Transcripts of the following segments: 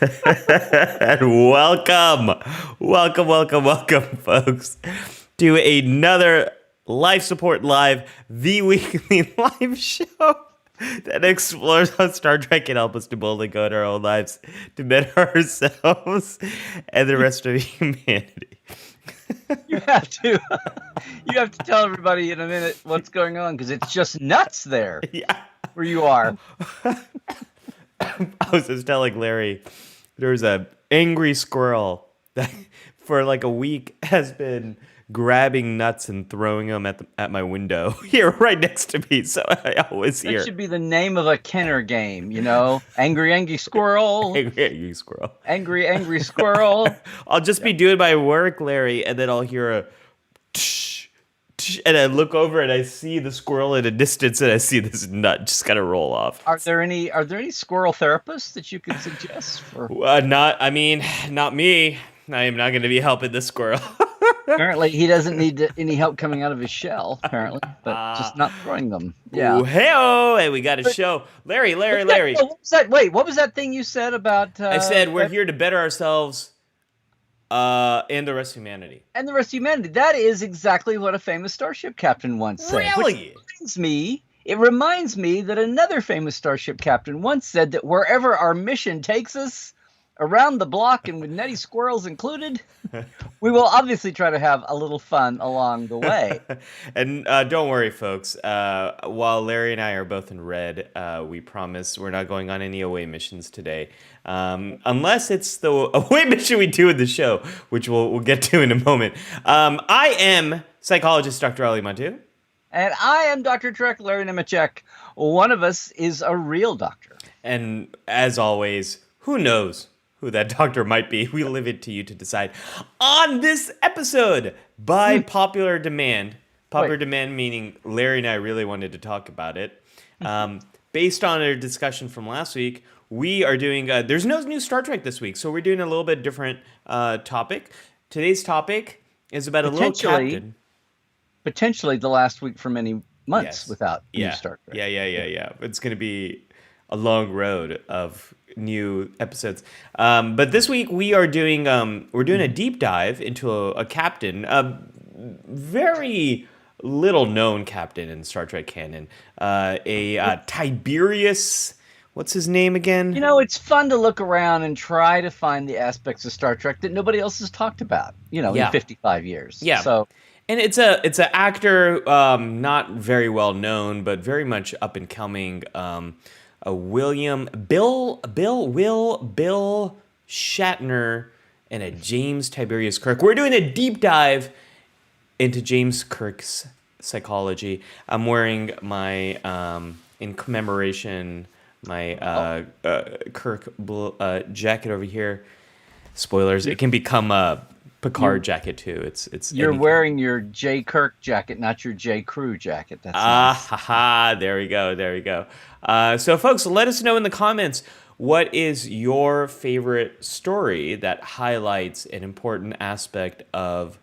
And welcome, folks, to another Life Support Live, the weekly live show that explores how Star Trek can help us to boldly go in our own lives to better ourselves and the rest of humanity. You have to tell everybody in a minute what's going on, because it's just nuts there. Yeah. Where you are. I was just telling Larry, there's an angry squirrel that for like a week has been grabbing nuts and throwing them at my window here right next to me. So I always hear. That should be the name of a Kenner game, you know? Angry squirrel. Angry squirrel. Angry squirrel. I'll just be doing my work, Larry, and then I'll hear a tsh, tsh, and I look over and I see the squirrel in a distance, and I see this nut just kind of roll off. Are there any squirrel therapists that you could suggest? Not me. I am not going to be helping this squirrel. Apparently, he doesn't need any help coming out of his shell, apparently, but just not throwing them. Yeah. Ooh, hey-oh, and we got a show. Larry. What was that? Wait, what was that thing you said about... I said we're here to better ourselves and the rest of humanity. And the rest of humanity. That is exactly what a famous starship captain once said. Really? It reminds me that another famous starship captain once said that wherever our mission takes us, around the block and with netty squirrels included, we will obviously try to have a little fun along the way. And don't worry, folks. While Larry and I are both in red, we promise we're not going on any away missions today. Unless it's the away mission we do in the show, which we'll get to in a moment. I am psychologist Dr. Ali Mattu. And I am Dr. Trek, Larry Nemecek. One of us is a real doctor. And as always, who knows who that doctor might be? We leave it to you to decide. On this episode, by popular demand, demand meaning Larry and I really wanted to talk about it, based on our discussion from last week, we are doing, there's no new Star Trek this week, so we're doing a little bit different topic. Today's topic is about a little captain. Potentially the last week for many months without new Star Trek. Yeah. It's going to be a long road of new episodes. But this week we are doing we're doing a deep dive into a captain, a very little known captain in Star Trek canon, Tiberius. What's his name again? You know, it's fun to look around and try to find the aspects of Star Trek that nobody else has talked about. In 55 years. Yeah. So. And it's an actor, not very well known, but very much up and coming. Bill Shatner, and a James Tiberius Kirk. We're doing a deep dive into James Kirk's psychology. I'm wearing my, in commemoration, my Kirk jacket over here. Spoilers, it can become a Picard jacket too. It's You're wearing your J. Kirk jacket, not your J. Crew jacket. That's nice. There we go. So folks, let us know in the comments, what is your favorite story that highlights an important aspect of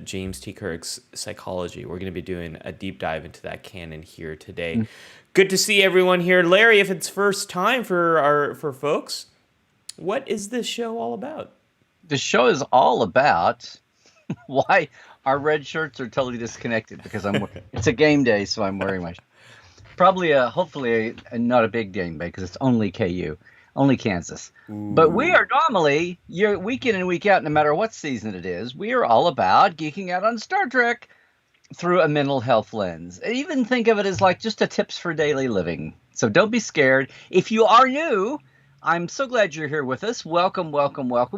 James T. Kirk's psychology? We're going to be doing a deep dive into that canon here today. Good to see everyone here. Larry, if it's first time for folks, what is this show all about? The show is all about why our red shirts are totally disconnected, because it's a game day, so I'm wearing my probably hopefully not a big game day, because it's only KU, only Kansas. Ooh. But we are normally, week in and week out, no matter what season it is, we are all about geeking out on Star Trek through a mental health lens. Even think of it as like just a tips for daily living. So don't be scared. If you are new, I'm so glad you're here with us. Welcome.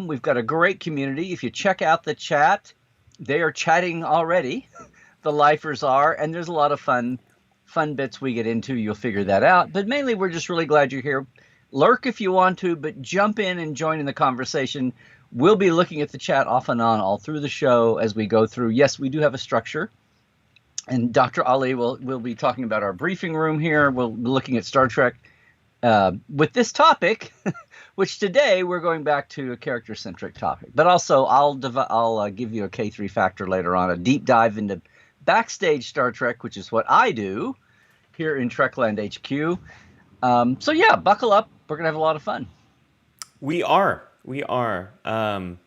We've got a great community. If you check out the chat, they are chatting already. The lifers are, and there's a lot of fun bits we get into. You'll figure that out. But mainly, we're just really glad you're here. Lurk if you want to, but jump in and join in the conversation. We'll be looking at the chat off and on all through the show as we go through. Yes, we do have a structure. And Dr. Ali will be talking about our briefing room here. We'll be looking at Star Trek. With this topic, which today we're going back to a character-centric topic. But also, I'll give you a K3 factor later on, a deep dive into backstage Star Trek, which is what I do here in Trekland HQ. So yeah, buckle up. We're going to have a lot of fun. We are. We are. And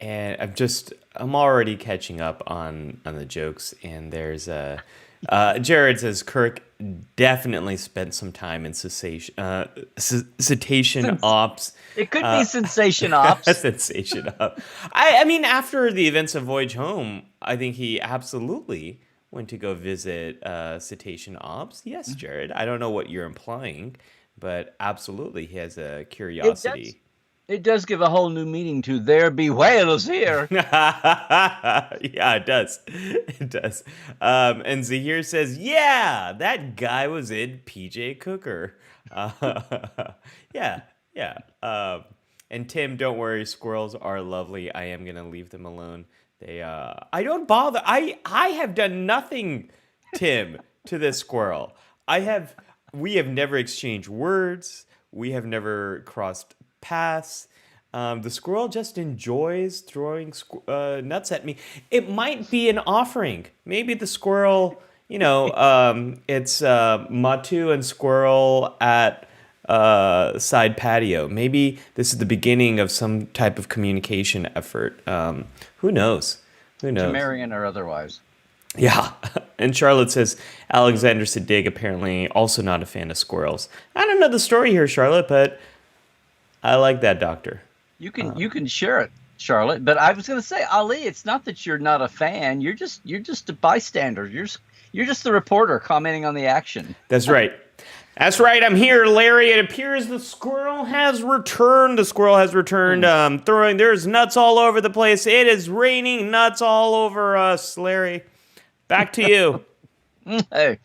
I'm already catching up on the jokes. And there's Jarrod says Kirk definitely spent some time in cetacean ops. It could be sensation ops. Sensation ops. I mean, after the events of Voyage Home, I think he absolutely went to go visit cetacean ops. Yes, Jarrod. I don't know what you're implying, but absolutely he has a curiosity. It does give a whole new meaning to "there be whales here." Yeah, it does. It does. And Zahir says, "Yeah, that guy was in PJ Cooker." Yeah, yeah. And Tim, don't worry, squirrels are lovely. I am gonna leave them alone. I don't bother. I have done nothing, Tim, to this squirrel. We have never exchanged words. We have never crossed paths. The squirrel just enjoys throwing nuts at me. It might be an offering. Maybe the squirrel, it's Mattu and squirrel at side patio. Maybe this is the beginning of some type of communication effort. Who knows? Who knows? Sumerian or otherwise. Yeah. And Charlotte says Alexander Siddig apparently also not a fan of squirrels. I don't know the story here, Charlotte, but I like that doctor. You can share it, Charlotte. But I was going to say, Ali, it's not that you're not a fan. You're just a bystander. You're just the reporter commenting on the action. That's right. That's right. I'm here, Larry. It appears the squirrel has returned. Throwing. There's nuts all over the place. It is raining nuts all over us, Larry. Back to you. Hey,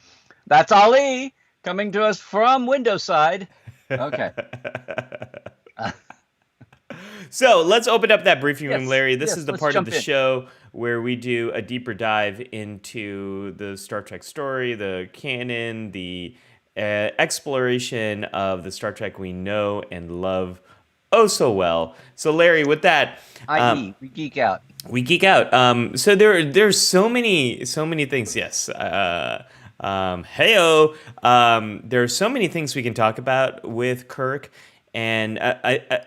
that's Ali coming to us from Windowside. Okay. So let's open up that briefing room, Larry. This is the let's part of the jump in. show where we do a deeper dive into the Star Trek story, the canon, the exploration of the Star Trek we know and love oh so well. So Larry, with that, i.e., we geek out. We geek out. So there's so many things. Yes. Heyo. There are so many things we can talk about with Kirk. And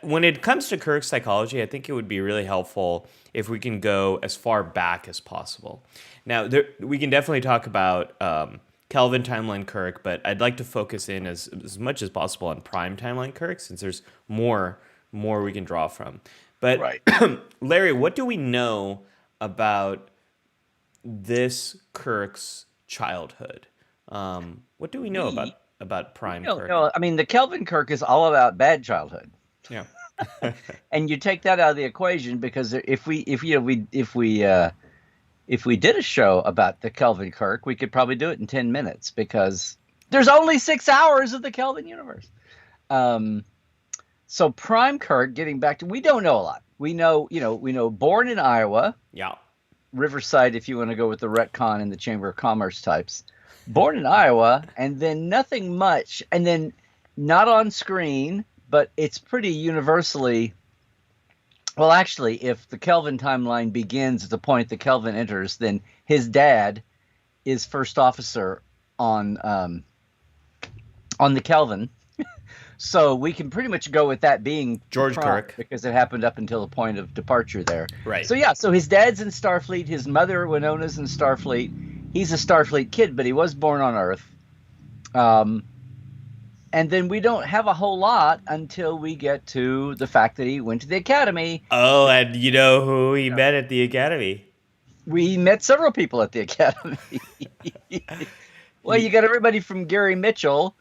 when it comes to Kirk's psychology, I think it would be really helpful if we can go as far back as possible. Now, we can definitely talk about Kelvin timeline Kirk, but I'd like to focus in as much as possible on prime timeline Kirk, since there's more we can draw from. But Right. Larry, what do we know about this Kirk's childhood? What do we know about prime Kirk? No, I mean, the Kelvin Kirk is all about bad childhood. Yeah. And you take that out of the equation, because if we did a show about the Kelvin Kirk, we could probably do it in 10 minutes, because there's only 6 hours of the Kelvin universe. So prime Kirk, getting back to, we don't know a lot. We know born in Iowa. Yeah. Riverside, if you want to go with the retcon and the Chamber of Commerce types. Born in Iowa, and then nothing much, and then not on screen, but it's pretty universally. Well, actually, if the Kelvin timeline begins at the point that Kelvin enters, then his dad is first officer on the Kelvin. So we can pretty much go with that being George Kirk, because it happened up until the point of departure there. Right. So so his dad's in Starfleet, his mother Winona's in Starfleet. He's a Starfleet kid, but he was born on Earth. And then we don't have a whole lot until we get to the fact that he went to the Academy. Oh, and you know who he met at the Academy? We met several people at the Academy. Well, you got everybody from Gary Mitchell,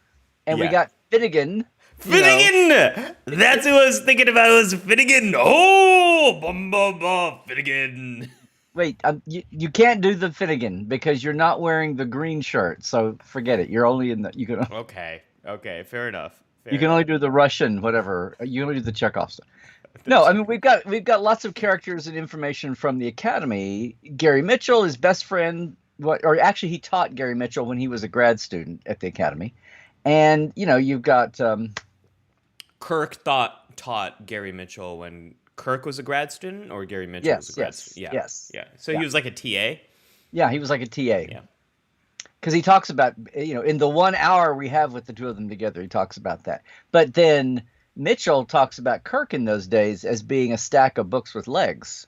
and we got Finnegan. Finnegan! That's who I was thinking about, was Finnegan. Oh, Finnegan. Wait, you can't do the Finnegan because you're not wearing the green shirt, so forget it. You're only in the you can. Okay, fair enough. You can only do the Russian, whatever. You only do the Chekhov stuff. No, I mean we've got lots of characters and information from the Academy. Gary Mitchell, his best friend, or actually he taught Gary Mitchell when he was a grad student at the Academy, and you've got Kirk taught Gary Mitchell when Kirk was a grad student, or Gary Mitchell was a grad student? Yeah. So he was like a TA? Yeah, he was like a TA. Yeah. Because he talks about, in the 1 hour we have with the two of them together, he talks about that. But then Mitchell talks about Kirk in those days as being a stack of books with legs.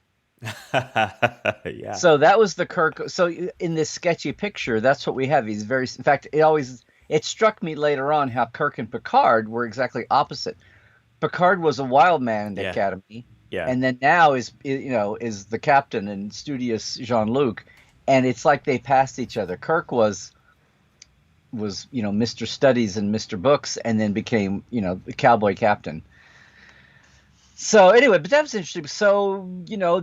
Yeah. So that was the Kirk. So in this sketchy picture, that's what we have. He's very, in fact, it struck me later on how Kirk and Picard were exactly opposite. Picard was a wild man in the Yeah. academy, Yeah. and then now is the captain and studious Jean-Luc, and it's like they passed each other. Kirk was Mr. Studies and Mr. Books, and then became the cowboy captain. So anyway, but that was interesting. So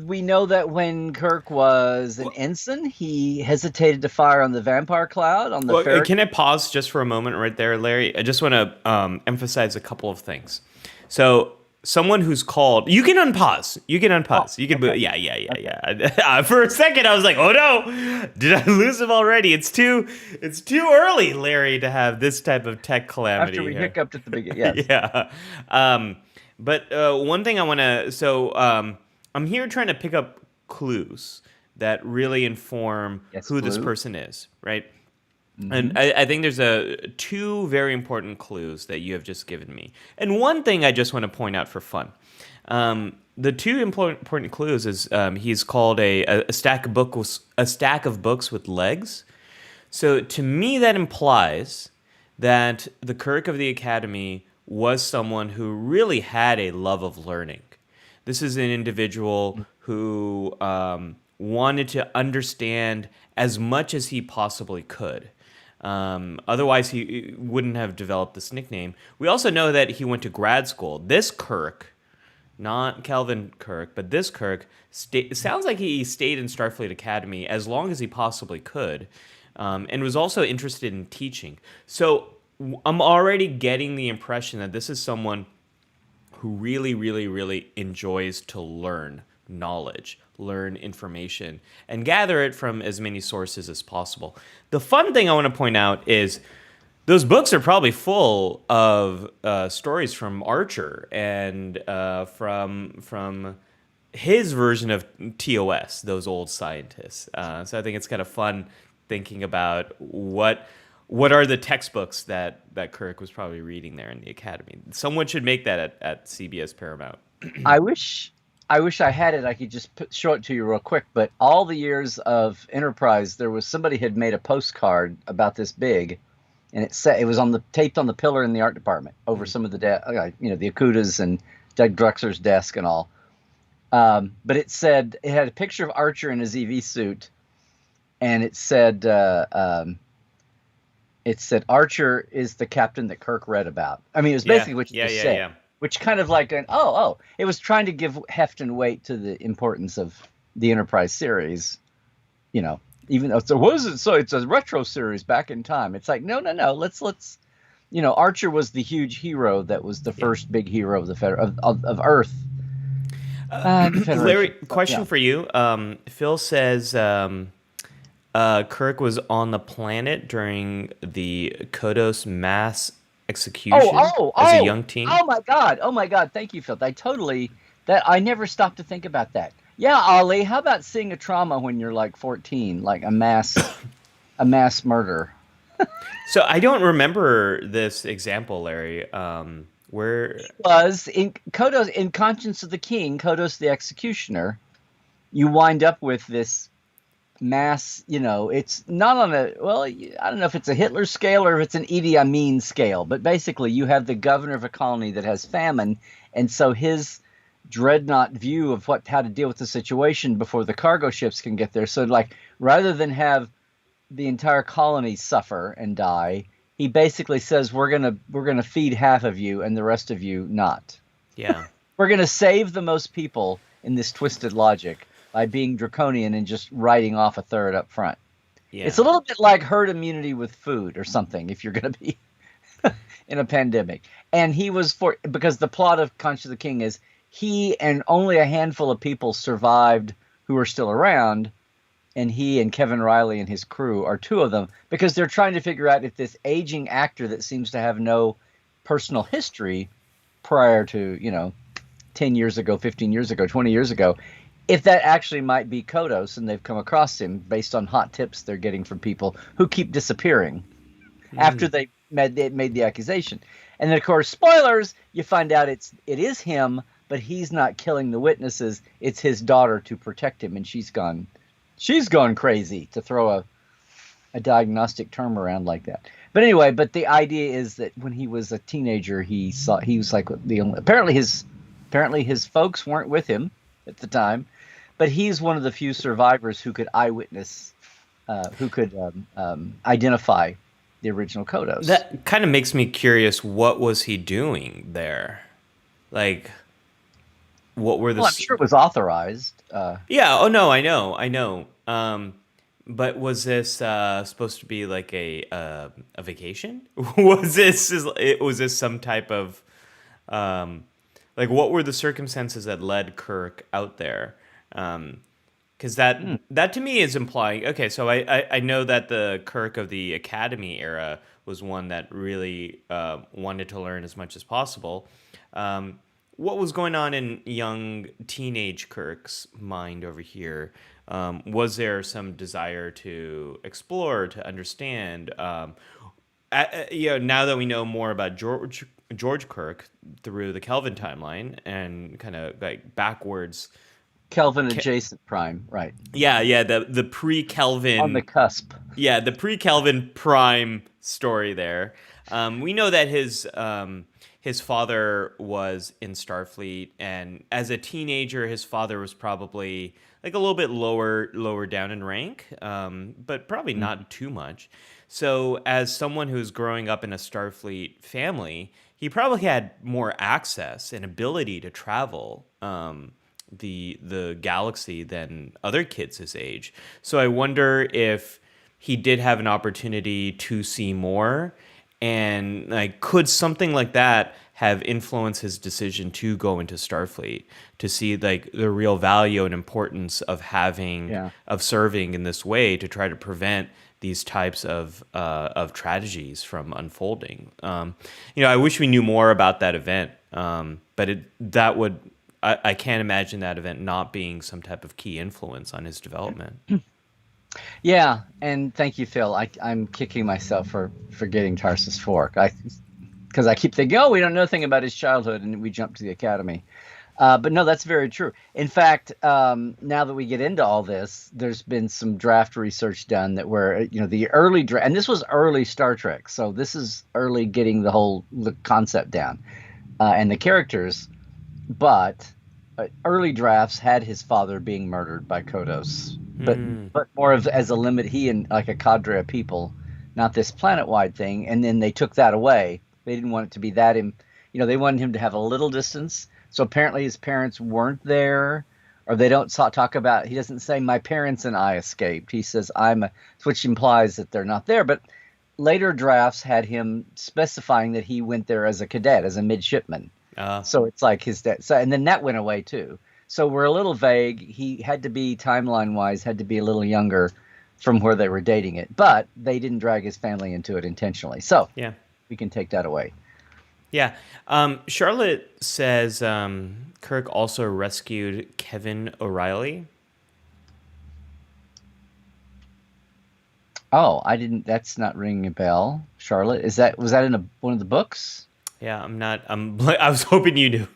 we know that when Kirk was an ensign, he hesitated to fire on the vampire cloud on the Well, ferry. can I pause just for a moment right there, Larry? I just want to emphasize a couple of things. So, someone who's called, you can unpause. You can unpause. You can, okay. yeah. For a second, I was like, oh no, did I lose him already? It's too early, Larry, to have this type of tech calamity. After we here. hiccuped at the beginning, yes. Yeah. But one thing I want to, I'm here trying to pick up clues that really inform Yes, who this clue. person is, right? Mm-hmm. And I think there's two very important clues that you have just given me. And one thing I just want to point out for fun. The two important clues is he's called a stack of books with legs. So to me, that implies that the Kirk of the Academy was someone who really had a love of learning. This is an individual who wanted to understand as much as he possibly could. Otherwise, he wouldn't have developed this nickname. We also know that he went to grad school. This Kirk, not Calvin Kirk, but this Kirk, it sounds like he stayed in Starfleet Academy as long as he possibly could, and was also interested in teaching. So I'm already getting the impression that this is someone who really, really, really enjoys to learn knowledge, learn information, and gather it from as many sources as possible. The fun thing I want to point out is those books are probably full of stories from Archer and from his version of TOS, those old scientists. So I think it's kind of fun thinking about what are the textbooks that Kirk was probably reading there in the academy. Someone should make that at CBS Paramount. I wish I had it. I could just show it to you real quick. But all the years of Enterprise, there was somebody had made a postcard about this big, and it was taped on the pillar in the art department over some of the the Akutas and Doug Drexler's desk and all. But it had a picture of Archer in his EV suit, and it said Archer is the captain that Kirk read about. I mean, it was basically what you just said. Yeah. Which kind of like it was trying to give heft and weight to the importance of the Enterprise series, even though it's a retro series back in time. It's like, no, let's Archer was the huge hero that was the first big hero of the of Earth. Larry, question for you. Phil says Kirk was on the planet during the Kodos mass execution as a young teen. Oh my God. Thank you, Phil. I never stopped to think about that. Yeah, Ali, how about seeing a trauma when you're like 14, like a mass murder? So I don't remember this example, Larry. Where it was in Kodos, in Conscience of the King, Kodos the Executioner, you wind up with this mass, it's not on I don't know if it's a Hitler scale or if it's an Idi Amin scale, but basically you have the governor of a colony that has famine, and so his dreadnought view of how to deal with the situation before the cargo ships can get there. So like, rather than have the entire colony suffer and die, he basically says, we're gonna feed half of you and the rest of you not. Yeah. We're gonna save the most people in this twisted logic by being draconian and just writing off a third up front. Yeah. It's a little bit like herd immunity with food or something if you're going to be in a pandemic. And because the plot of Conscience of the King is he and only a handful of people survived who are still around, and he and Kevin Riley and his crew are two of them, because they're trying to figure out if this aging actor that seems to have no personal history prior to, 10 years ago, 15 years ago, 20 years ago, if that actually might be Kodos, and they've come across him based on hot tips they're getting from people who keep disappearing after they made the accusation. And then, of course, spoilers, you find out it is him, but he's not killing the witnesses. It's his daughter to protect him, and she's gone crazy, to throw a diagnostic term around like that. But anyway, the idea is that when he was a teenager, he was like apparently his folks weren't with him at the time, but he's one of the few survivors who could identify the original Kodos. That kind of makes me curious. What was he doing there? Like, what were the? Well, I'm sure it was authorized. Yeah. Oh no, I know. But was this supposed to be like a vacation? Was this some type of like, what were the circumstances that led Kirk out there? Because that to me is implying, okay, so I know that the Kirk of the Academy era was one that really wanted to learn as much as possible. What was going on in young teenage Kirk's mind over here? Was there some desire to explore, to understand? Now that we know more about George Kirk through the Kelvin timeline and kind of like backwards. Kelvin adjacent prime, right? Yeah, the pre-Kelvin on the cusp. Yeah, the pre-Kelvin prime story there. We know that his father was in Starfleet, and as a teenager, his father was probably like a little bit lower down in rank, but probably not too much. So as someone who's growing up in a Starfleet family, he probably had more access and ability to travel the galaxy than other kids his age. So I wonder if he did have an opportunity to see more, and like, could something like that have influenced his decision to go into Starfleet, to see like the real value and importance of of serving in this way to try to prevent these types of tragedies from unfolding. I wish we knew more about that event, but I can't imagine that event not being some type of key influence on his development. Yeah, and thank you, Phil. I'm kicking myself for forgetting Tarsus Fork. Because I keep thinking, we don't know anything about his childhood, and we jump to the Academy. But no, that's very true. In fact, now that we get into all this, there's been some draft research done where the early draft, and this was early Star Trek, so this is early getting the concept down and the characters. But early drafts had his father being murdered by Kodos, but more of as a limit, he and like a cadre of people, not this planet-wide thing. And then they took that away. They didn't want it to be that they wanted him to have a little distance. So apparently his parents weren't there, or they don't talk about. He doesn't say my parents and I escaped. He says which implies that they're not there. But later drafts had him specifying that he went there as a cadet, as a midshipman. So it's like his dad. So, and then that went away too. So we're a little vague. He had to be, timeline-wise, had to be a little younger from where they were dating it. But they didn't drag his family into it intentionally. So yeah, we can take that away. Yeah. Charlotte says Kirk also rescued Kevin O'Reilly. Oh, that's not ringing a bell. Charlotte, was that in one of the books? Yeah, I was hoping you knew.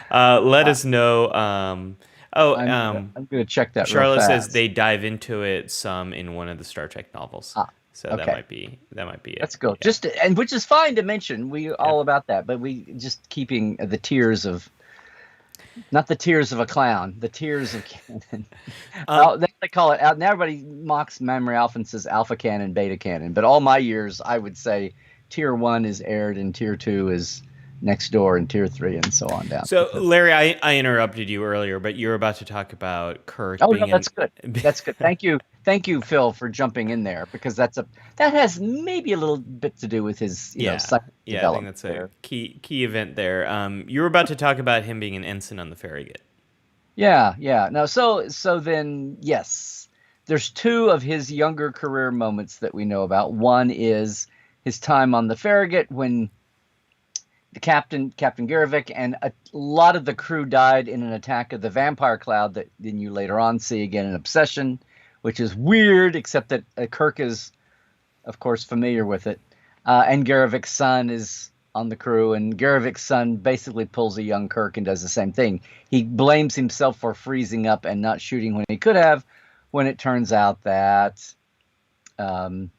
Let us know. I'm going to check that. Charlotte says they dive into it some in one of the Star Trek novels. So okay. that might be it. Let's go. Yeah. Which is fine to mention. We all about that, but we just keeping the tears of. Not the tears of a clown, the tears of canon. They call it out. Now everybody mocks Memory Alpha and says alpha canon, beta canon. But all my years, I would say tier 1 is aired and tier 2 is next door and tier 3 and so on down. So, Larry, I interrupted you earlier, but you were about to talk about Kirk. Oh, no, that's good. That's good. Thank you, Phil, for jumping in there, because that has maybe a little bit to do with his development. I think that's a key event there. You were about to talk about him being an ensign on the Farragut. Yeah. No, so then yes, there's 2 of his younger career moments that we know about. One is his time on the Farragut when the Captain Garovic and a lot of the crew died in an attack of the vampire cloud that then you later on see again in Obsession, which is weird, except that Kirk is, of course, familiar with it. And Garevik's son is on the crew, and Garevik's son basically pulls a young Kirk and does the same thing. He blames himself for freezing up and not shooting when he could have, when it turns out that it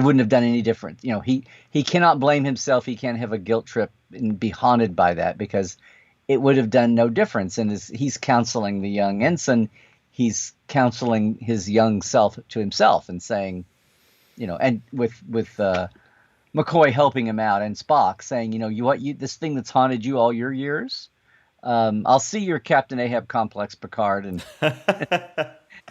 wouldn't have done any different. You know, he cannot blame himself. He can't have a guilt trip and be haunted by that, because it would have done no difference. And as he's counseling the young ensign, he's counseling his young self to himself and saying, you know, and with McCoy helping him out, and Spock saying, you know, this thing that's haunted you all your years, I'll see your Captain Ahab complex, Picard, and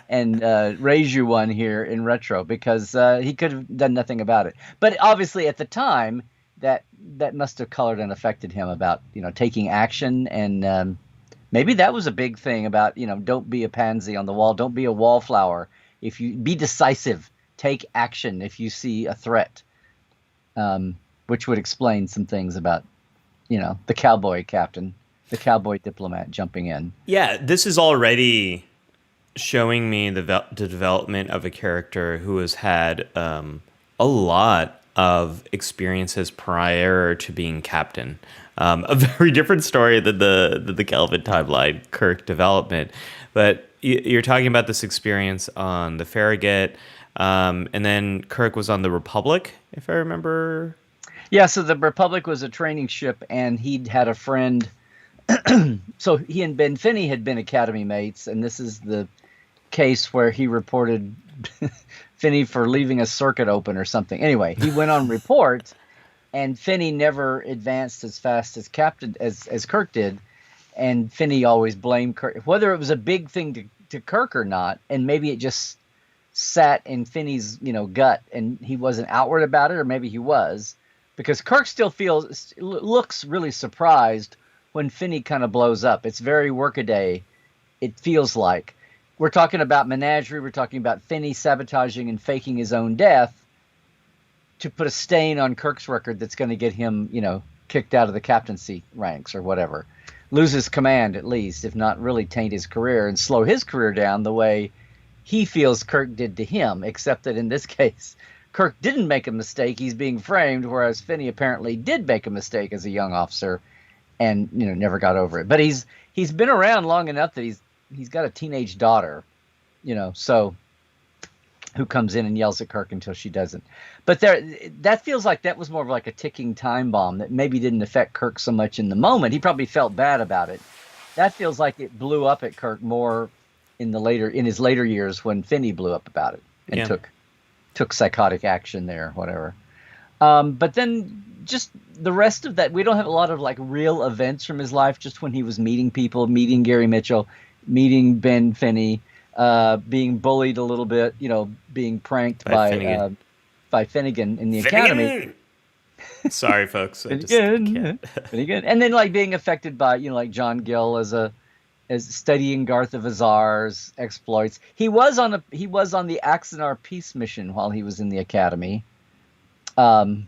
and raise you one here in retro, because he could have done nothing about it. But obviously at the time, that must have colored and affected him about, you know, taking action. And maybe that was a big thing about, you know, don't be a pansy on the wall, don't be a wallflower. If you be decisive, take action if you see a threat, which would explain some things about, you know, the cowboy captain, the cowboy diplomat jumping in. Yeah, this is already showing me the development of a character who has had a lot of experiences prior to being captain. A very different story than the Kelvin timeline Kirk development. But you're talking about this experience on the Farragut, and then Kirk was on the Republic, if I remember. Yeah, so the Republic was a training ship, and he'd had a friend. So he and Ben Finney had been academy mates, and this is the case where he reported Finney for leaving a circuit open or something. Anyway, he went on report, and Finney never advanced as fast as Kirk did, and Finney always blamed Kirk, whether it was a big thing to Kirk or not, and maybe it just sat in Finney's, you know, gut, and he wasn't outward about it, or maybe he was, because Kirk still looks really surprised when Finney kind of blows up. It's very Workaday, it feels like. We're talking about menagerie. We're talking about Finney sabotaging and faking his own death to put a stain on Kirk's record that's going to get him, you know, kicked out of the captaincy ranks or whatever. Lose his command, at least, if not really taint his career and slow his career down the way he feels Kirk did to him, except that in this case, Kirk didn't make a mistake. He's being framed, whereas Finney apparently did make a mistake as a young officer and, you know, never got over it. But he's been around long enough that he's got a teenage daughter, you know, so who comes in and yells at Kirk until she doesn't. But that feels like that was more of like a ticking time bomb that maybe didn't affect Kirk so much in the moment. He probably felt bad about it. That feels like it blew up at Kirk more in his later years, when Finney blew up about it and took psychotic action there, whatever. But then just the rest of that, we don't have a lot of like real events from his life, just when he was meeting people, meeting Gary Mitchell, meeting Ben Finney, being bullied a little bit, you know, being pranked by Finnegan in the academy. Sorry, folks. Finnegan. And then like being affected by, you know, like John Gill as studying Garth of Azar's exploits. He was on the Axanar peace mission while he was in the academy. And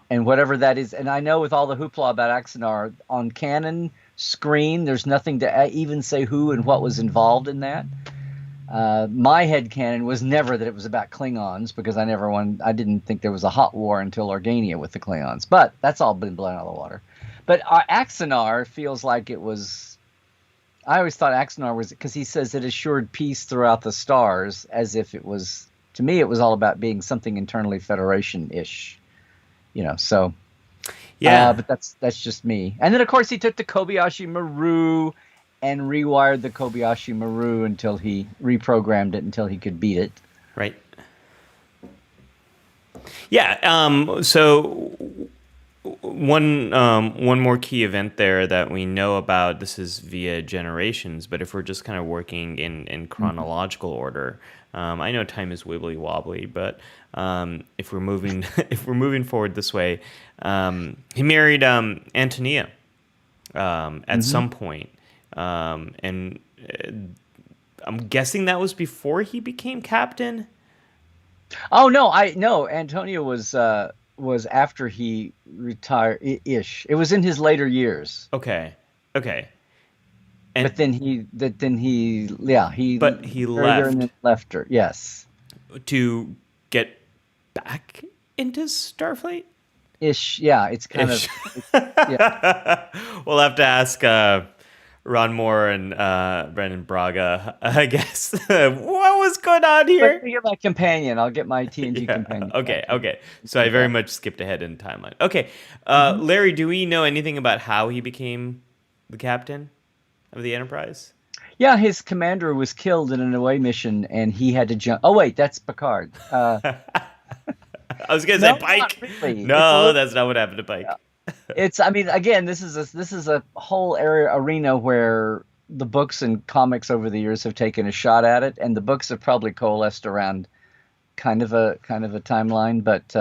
whatever that is, and I know with all the hoopla about Axanar on canon screen, there's nothing to even say who and what was involved in that. My headcanon was never that it was about Klingons, because I didn't think there was a hot war until Organia with the Klingons, but that's all been blown out of the water. But Axanar feels like it was, I always thought Axanar was, because he says it assured peace throughout the stars, as if it was, to me, it was all about being something internally Federation-ish, you know, so. Yeah, but that's just me. And then, of course, he took the Kobayashi Maru and rewired the Kobayashi Maru until he reprogrammed it until he could beat it. Right. Yeah. So one more key event there that we know about. This is via generations, but if we're just kind of working in chronological order, I know time is wibbly wobbly, but if we're moving forward this way, he married Antonia at some point, and I'm guessing that was before he became captain. Oh no, Antonia was after he retired ish. It was in his later years. Okay. And he but he married her and then left left her. Yes, to get back into Starfleet. ish. Yeah, it's kind Ish. of yeah. We'll have to ask Ron Moore and Brendan Braga, I guess. What was going on But here? you get my companion. I'll get my TNG Yeah. companion Okay. back and Okay. So I do very that. much skipped ahead in the timeline. Okay. Hmm. Larry, do we know anything about how he became the captain of the Enterprise? Yeah, his commander was killed in an away mission, and he had to jump. Oh wait, that's Picard. I was gonna say No, not Pike. really. It's a No, little. that's not what happened to Pike. It's. I mean, again, this is a whole arena where the books and comics over the years have taken a shot at it, and the books have probably coalesced around kind of a timeline, but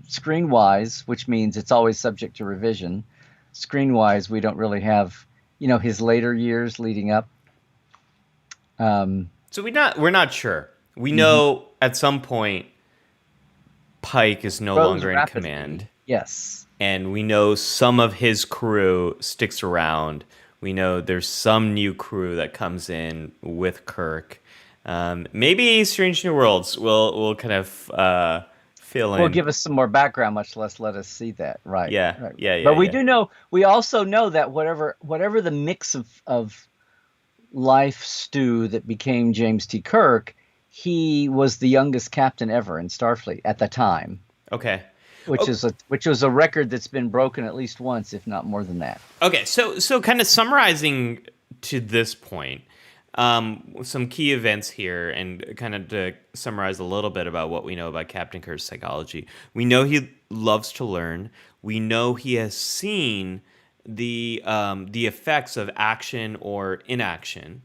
screen wise, which means it's always subject to revision. Screen wise, we don't really have, his later years leading up. Um, So we're not sure. We mhm. know at some point Pike is no Grows longer in rapidly. command, Yes. and we know some of his crew sticks around. We know there's some new crew that comes in with Kirk. Maybe Strange New Worlds will kind of fill Will in. give us some more background, much less let us see that. Right. Yeah, Right. yeah, yeah, But we yeah. do know. We also know that whatever the mix of life stew that became James T. Kirk, he was the youngest captain ever in Starfleet at the time, Okay. which Oh, is a record that's been broken at least once, if not more than that. okay. So kind of summarizing to this point, some key events here, and kind of to summarize a little bit about what we know about Captain Kirk's psychology. We know he loves to learn. We know he has seen the effects of action or inaction.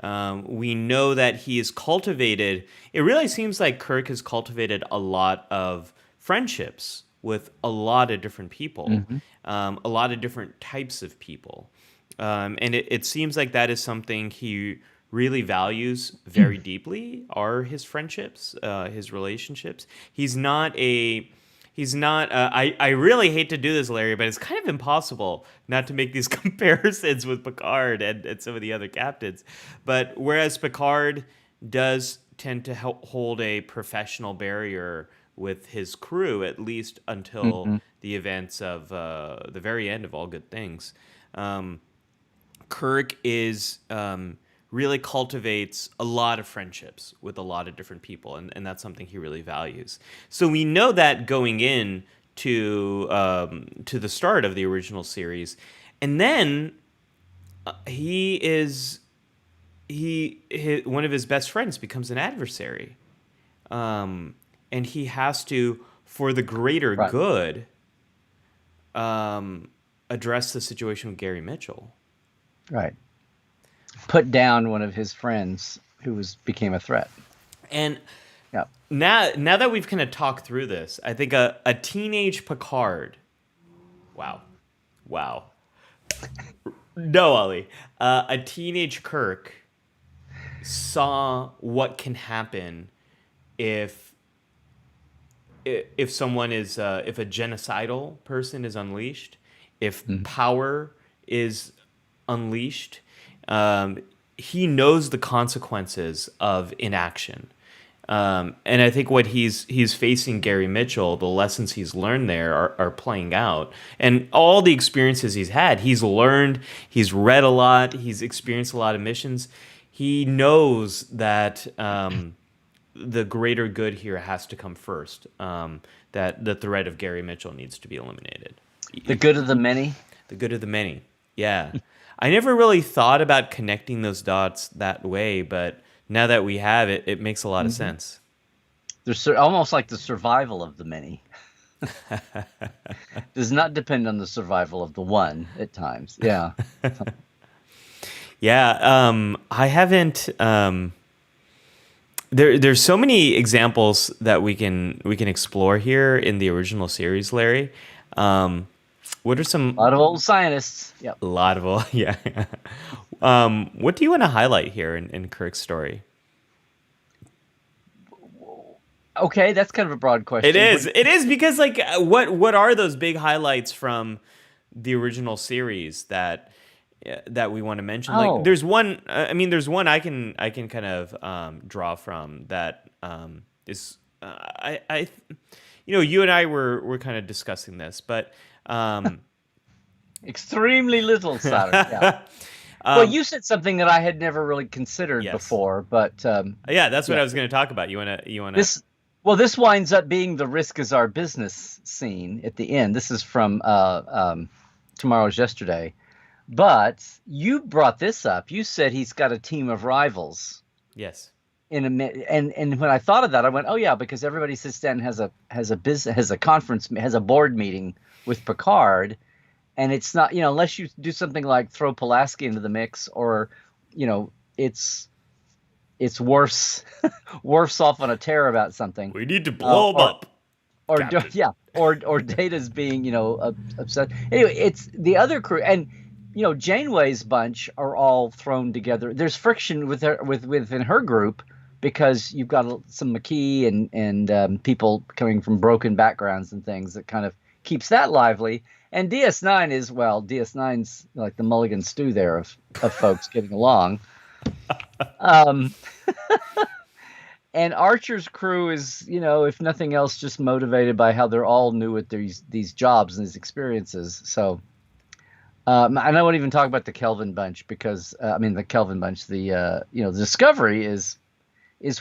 We know that he has cultivated. It really seems like Kirk has cultivated a lot of friendships with a lot of different people, Hmm. a lot of different types of people. And it seems like that is something he really values very deeply, are his friendships, his relationships. I really hate to do this, Larry, but it's kind of impossible not to make these comparisons with Picard and some of the other captains. But whereas Picard does tend to hold a professional barrier with his crew, at least until Hmm. the events of the very end of All Good Things. Um, Kirk is really cultivates a lot of friendships with a lot of different people, and that's something he really values. So we know that going in to the start of the original series, and then he is one of his best friends becomes an adversary, and he has to, for the greater Right. good, address the situation with Gary Mitchell. Right. Put down one of his friends who became a threat. And Yeah. now that we've kind of talked through this, I think a teenage Picard. Wow. Wow. No, Ollie. A teenage Kirk saw what can happen if someone is if a genocidal person is unleashed, if Mhm. power is unleashed. He knows the consequences of inaction. And I think what he's facing Gary Mitchell, the lessons he's learned there are playing out. And all the experiences he's learned, he's read a lot, he's experienced a lot of missions. He knows that the greater good here has to come first. That the threat of Gary Mitchell needs to be eliminated. The good of the many. The good of the many. Yeah. I never really thought about connecting those dots that way, but now that we have it, it makes a lot of Hmm. sense. There's almost like the survival of the many. Does not depend on the survival of the one at times. Yeah. Yeah, I haven't. There's so many examples that we can explore here in the original series, Larry. What are A some lot of old scientists. Yep. a lot of yeah? What do you want to highlight here in Kirk's story? Okay, that's kind of a broad It question. is. It is because like what are those big highlights from the original series that that we want to mention. Like, Oh, there's one. I mean, there's one I can kind of draw from that is you and I were kind of discussing this, but extremely little, Sarah. Yeah. Well, you said something that I had never really considered yes, before, but yeah, that's what yeah, I was going to talk about. You wanna. this this winds up being the risk is our business scene at the end. This is from Tomorrow's Yesterday, but you brought this up. You said he's got a team of rivals Yes. and when I thought of that, I went, oh yeah, because everybody sits down and has a conference, has a board meeting with Picard, and it's not, unless you do something like throw Pulaski into the mix, or it's worse worse off on a tear about something. We need to blow him up, Captain. Yeah, or Data's being upset. Anyway, it's the other crew, and Janeway's bunch are all thrown together. There's friction within her group because you've got some McKee and people coming from broken backgrounds and things that kind of keeps that lively. And DS9's like the Mulligan stew there of folks getting along. And Archer's crew is, if nothing else, just motivated by how they're all new at these jobs and these experiences. So, and I won't even talk about the Kelvin bunch because, the Kelvin bunch, the Discovery is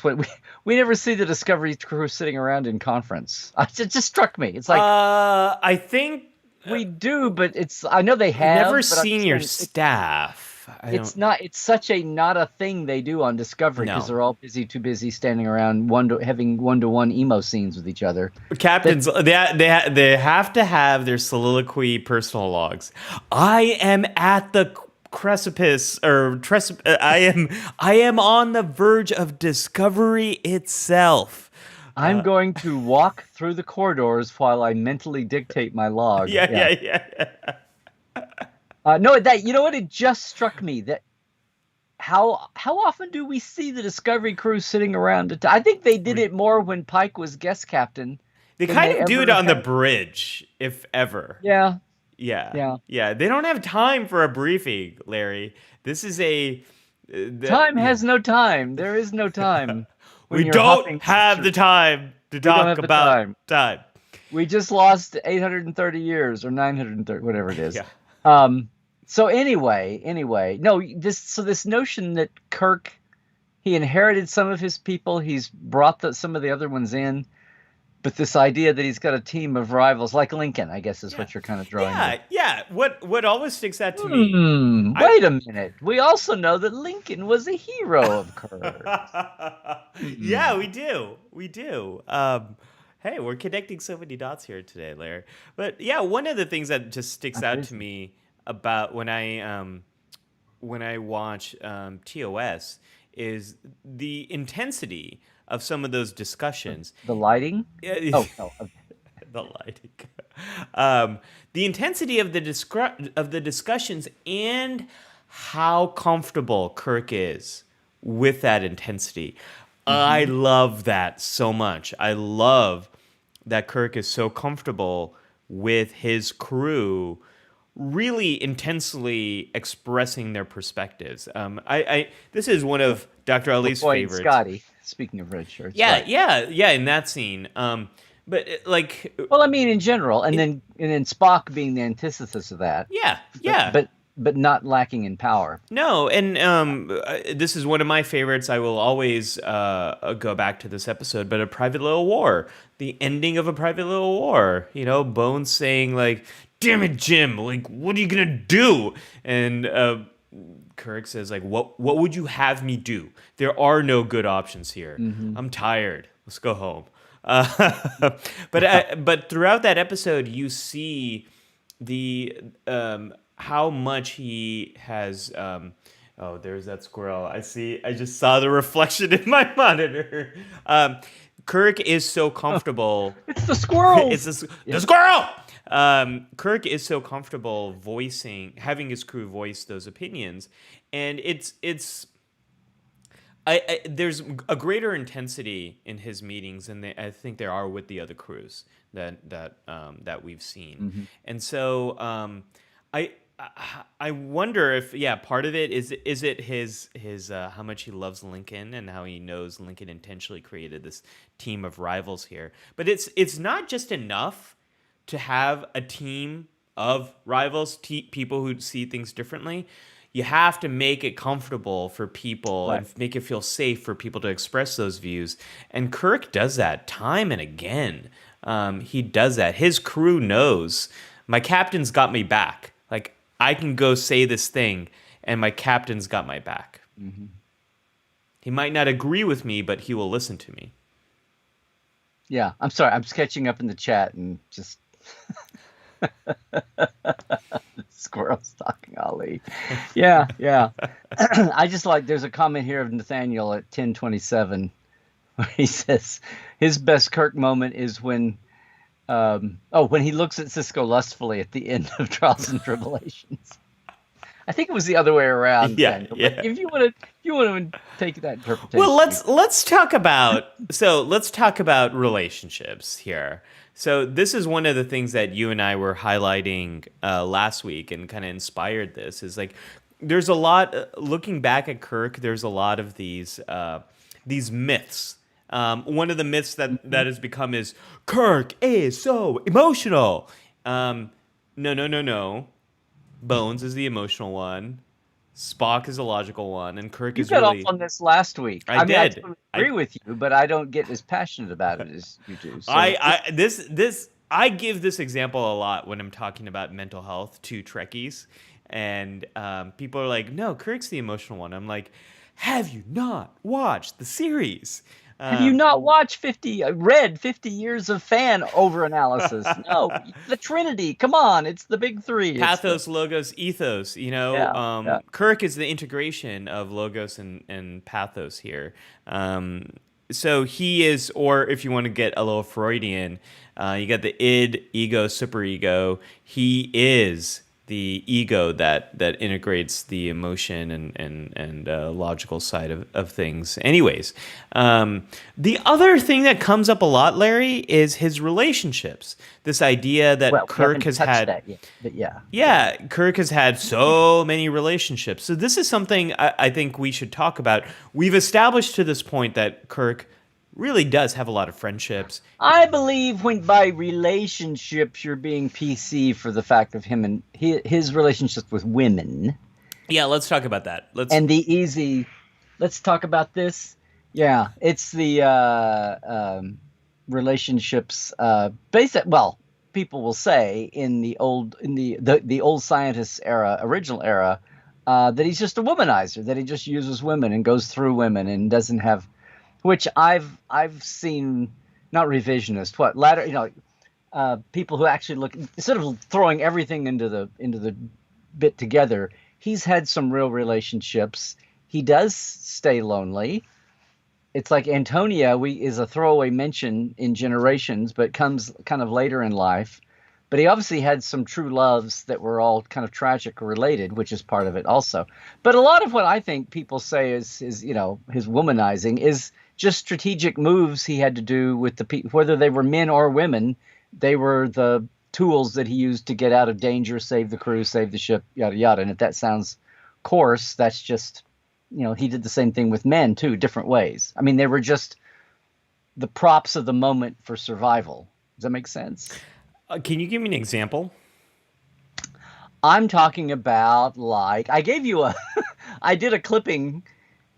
what we never see the Discovery crew sitting around in conference. It just struck me. It's like, I think we do, but I know they have. Never seen your staff. It's such not a thing they do on Discovery because they're all too busy standing around having one-to-one emo scenes with each other. Captains, they have to have their soliloquy personal logs. I am at the precipice, I am on the verge of Discovery itself. I'm going to walk through the corridors while I mentally dictate my log. Yeah. No, you know what? It just struck me that how often do we see the Discovery crew sitting around? I think they did it more when Pike was guest captain. They kind of do it on the bridge, if ever. Yeah. They don't have time for a briefing, Larry. This is time has no time. There is no time. We don't have the time to talk about time. We just lost 830 years or 930, whatever it is. Yeah. So anyway, no, this notion that Kirk, he inherited some of his people, he's brought some of the other ones in, but this idea that he's got a team of rivals like Lincoln, I guess is what you're kind of drawing. Yeah. What always sticks out to me. Wait a minute. We also know that Lincoln was a hero of Kirk. Yeah, we do. Hey, we're connecting so many dots here today, Larry. But yeah, one of the things that just sticks out to me about when I watch TOS is the intensity of some of those discussions. The lighting? Oh, no. The lighting. The intensity of the discussions and how comfortable Kirk is with that intensity. I love that so much. I love that Kirk is so comfortable with his crew really intensely expressing their perspectives. This is one of Dr. Ali's favorites. Scotty, speaking of red shirts. Yeah, in that scene. But in general, and then Spock being the antithesis of that. Yeah. But not lacking in power. No, and this is one of my favorites. I will always go back to this episode, but A Private Little War. The ending of A Private Little War. Bones saying, like, damn it, Jim, like, what are you going to do? And Kirk says, like, what would you have me do? There are no good options here. I'm tired. Let's go home. But throughout that episode, you see the... how much he has there's that squirrel. I just saw the reflection in my monitor. Kirk is so comfortable. It's the squirrel. The squirrel. Kirk is so comfortable having his crew voice those opinions, and there's a greater intensity in his meetings than I think there are with the other crews that we've seen, and so I wonder if part of it is it his how much he loves Lincoln and how he knows Lincoln intentionally created this team of rivals here. But it's not just enough to have a team of rivals, people who see things differently. You have to make it comfortable for people Right. and make it feel safe for people to express those views. And Kirk does that time and again. He does that. His crew knows my captain's got me back. Like, I can go say this thing, and my captain's got my back. Mm-hmm. He might not agree with me, but he will listen to me. Yeah, I'm sorry. I'm sketching up in the chat and just squirrels talking, Ali. Yeah, yeah. I just like, there's a comment here of Nathaniel at 10:27 where he says his best Kirk moment is when when he looks at Cisco lustfully at the end of Trials and Tribulations. I think it was the other way around. Yeah, Daniel, yeah. but if you want to take that interpretation. Well, let's talk about relationships here. So this is one of the things that you and I were highlighting last week, and kind of inspired this. Is like, there's a lot looking back at Kirk. There's a lot of these myths. One of the myths that has become is Kirk is so emotional. No. Bones is the emotional one. Spock is the logical one, and Kirk You is got really. off on this last week. I mean, I did. totally agree with you, but I don't get as passionate about it as you do. So I give this example a lot when I'm talking about mental health to Trekkies, and people are like, "No, Kirk's the emotional one." I'm like, "Have you not watched the series? have you not watched read 50 years of fan over analysis? No, the Trinity. Come on, it's the big three. Pathos, logos, ethos. Yeah. Kirk is the integration of logos and pathos here. So he is, or if you want to get a little Freudian, you got the id, ego, superego. He is the ego that integrates the emotion and logical side of things. Anyways, the other thing that comes up a lot, Larry, is his relationships. This idea that Kirk has had. That yet, but yeah. Yeah, Kirk has had so many relationships. So this is something I think we should talk about. We've established to this point that Kirk really does have a lot of friendships. I believe when by relationships you're being PC for the fact of him and his relationships with women. Yeah, let's talk about that. Let's talk about this. Yeah, it's the relationships. People will say in the old scientist era, original era, that he's just a womanizer, that he just uses women and goes through women and doesn't have. Which I've seen, not revisionist, people who actually look, instead of throwing everything into the bit together, he's had some real relationships. He does stay lonely. It's like Antonia is a throwaway mention in Generations, but comes kind of later in life. But he obviously had some true loves that were all kind of tragic or related, which is part of it also. But a lot of what I think people say is his womanizing is just strategic moves he had to do with the people, whether they were men or women. They were the tools that he used to get out of danger, save the crew, save the ship, yada, yada. And if that sounds coarse, that's just, he did the same thing with men too, different ways. I mean, they were just the props of the moment for survival. Does that make sense? Can you give me an example? I'm talking about, like, I did a clipping.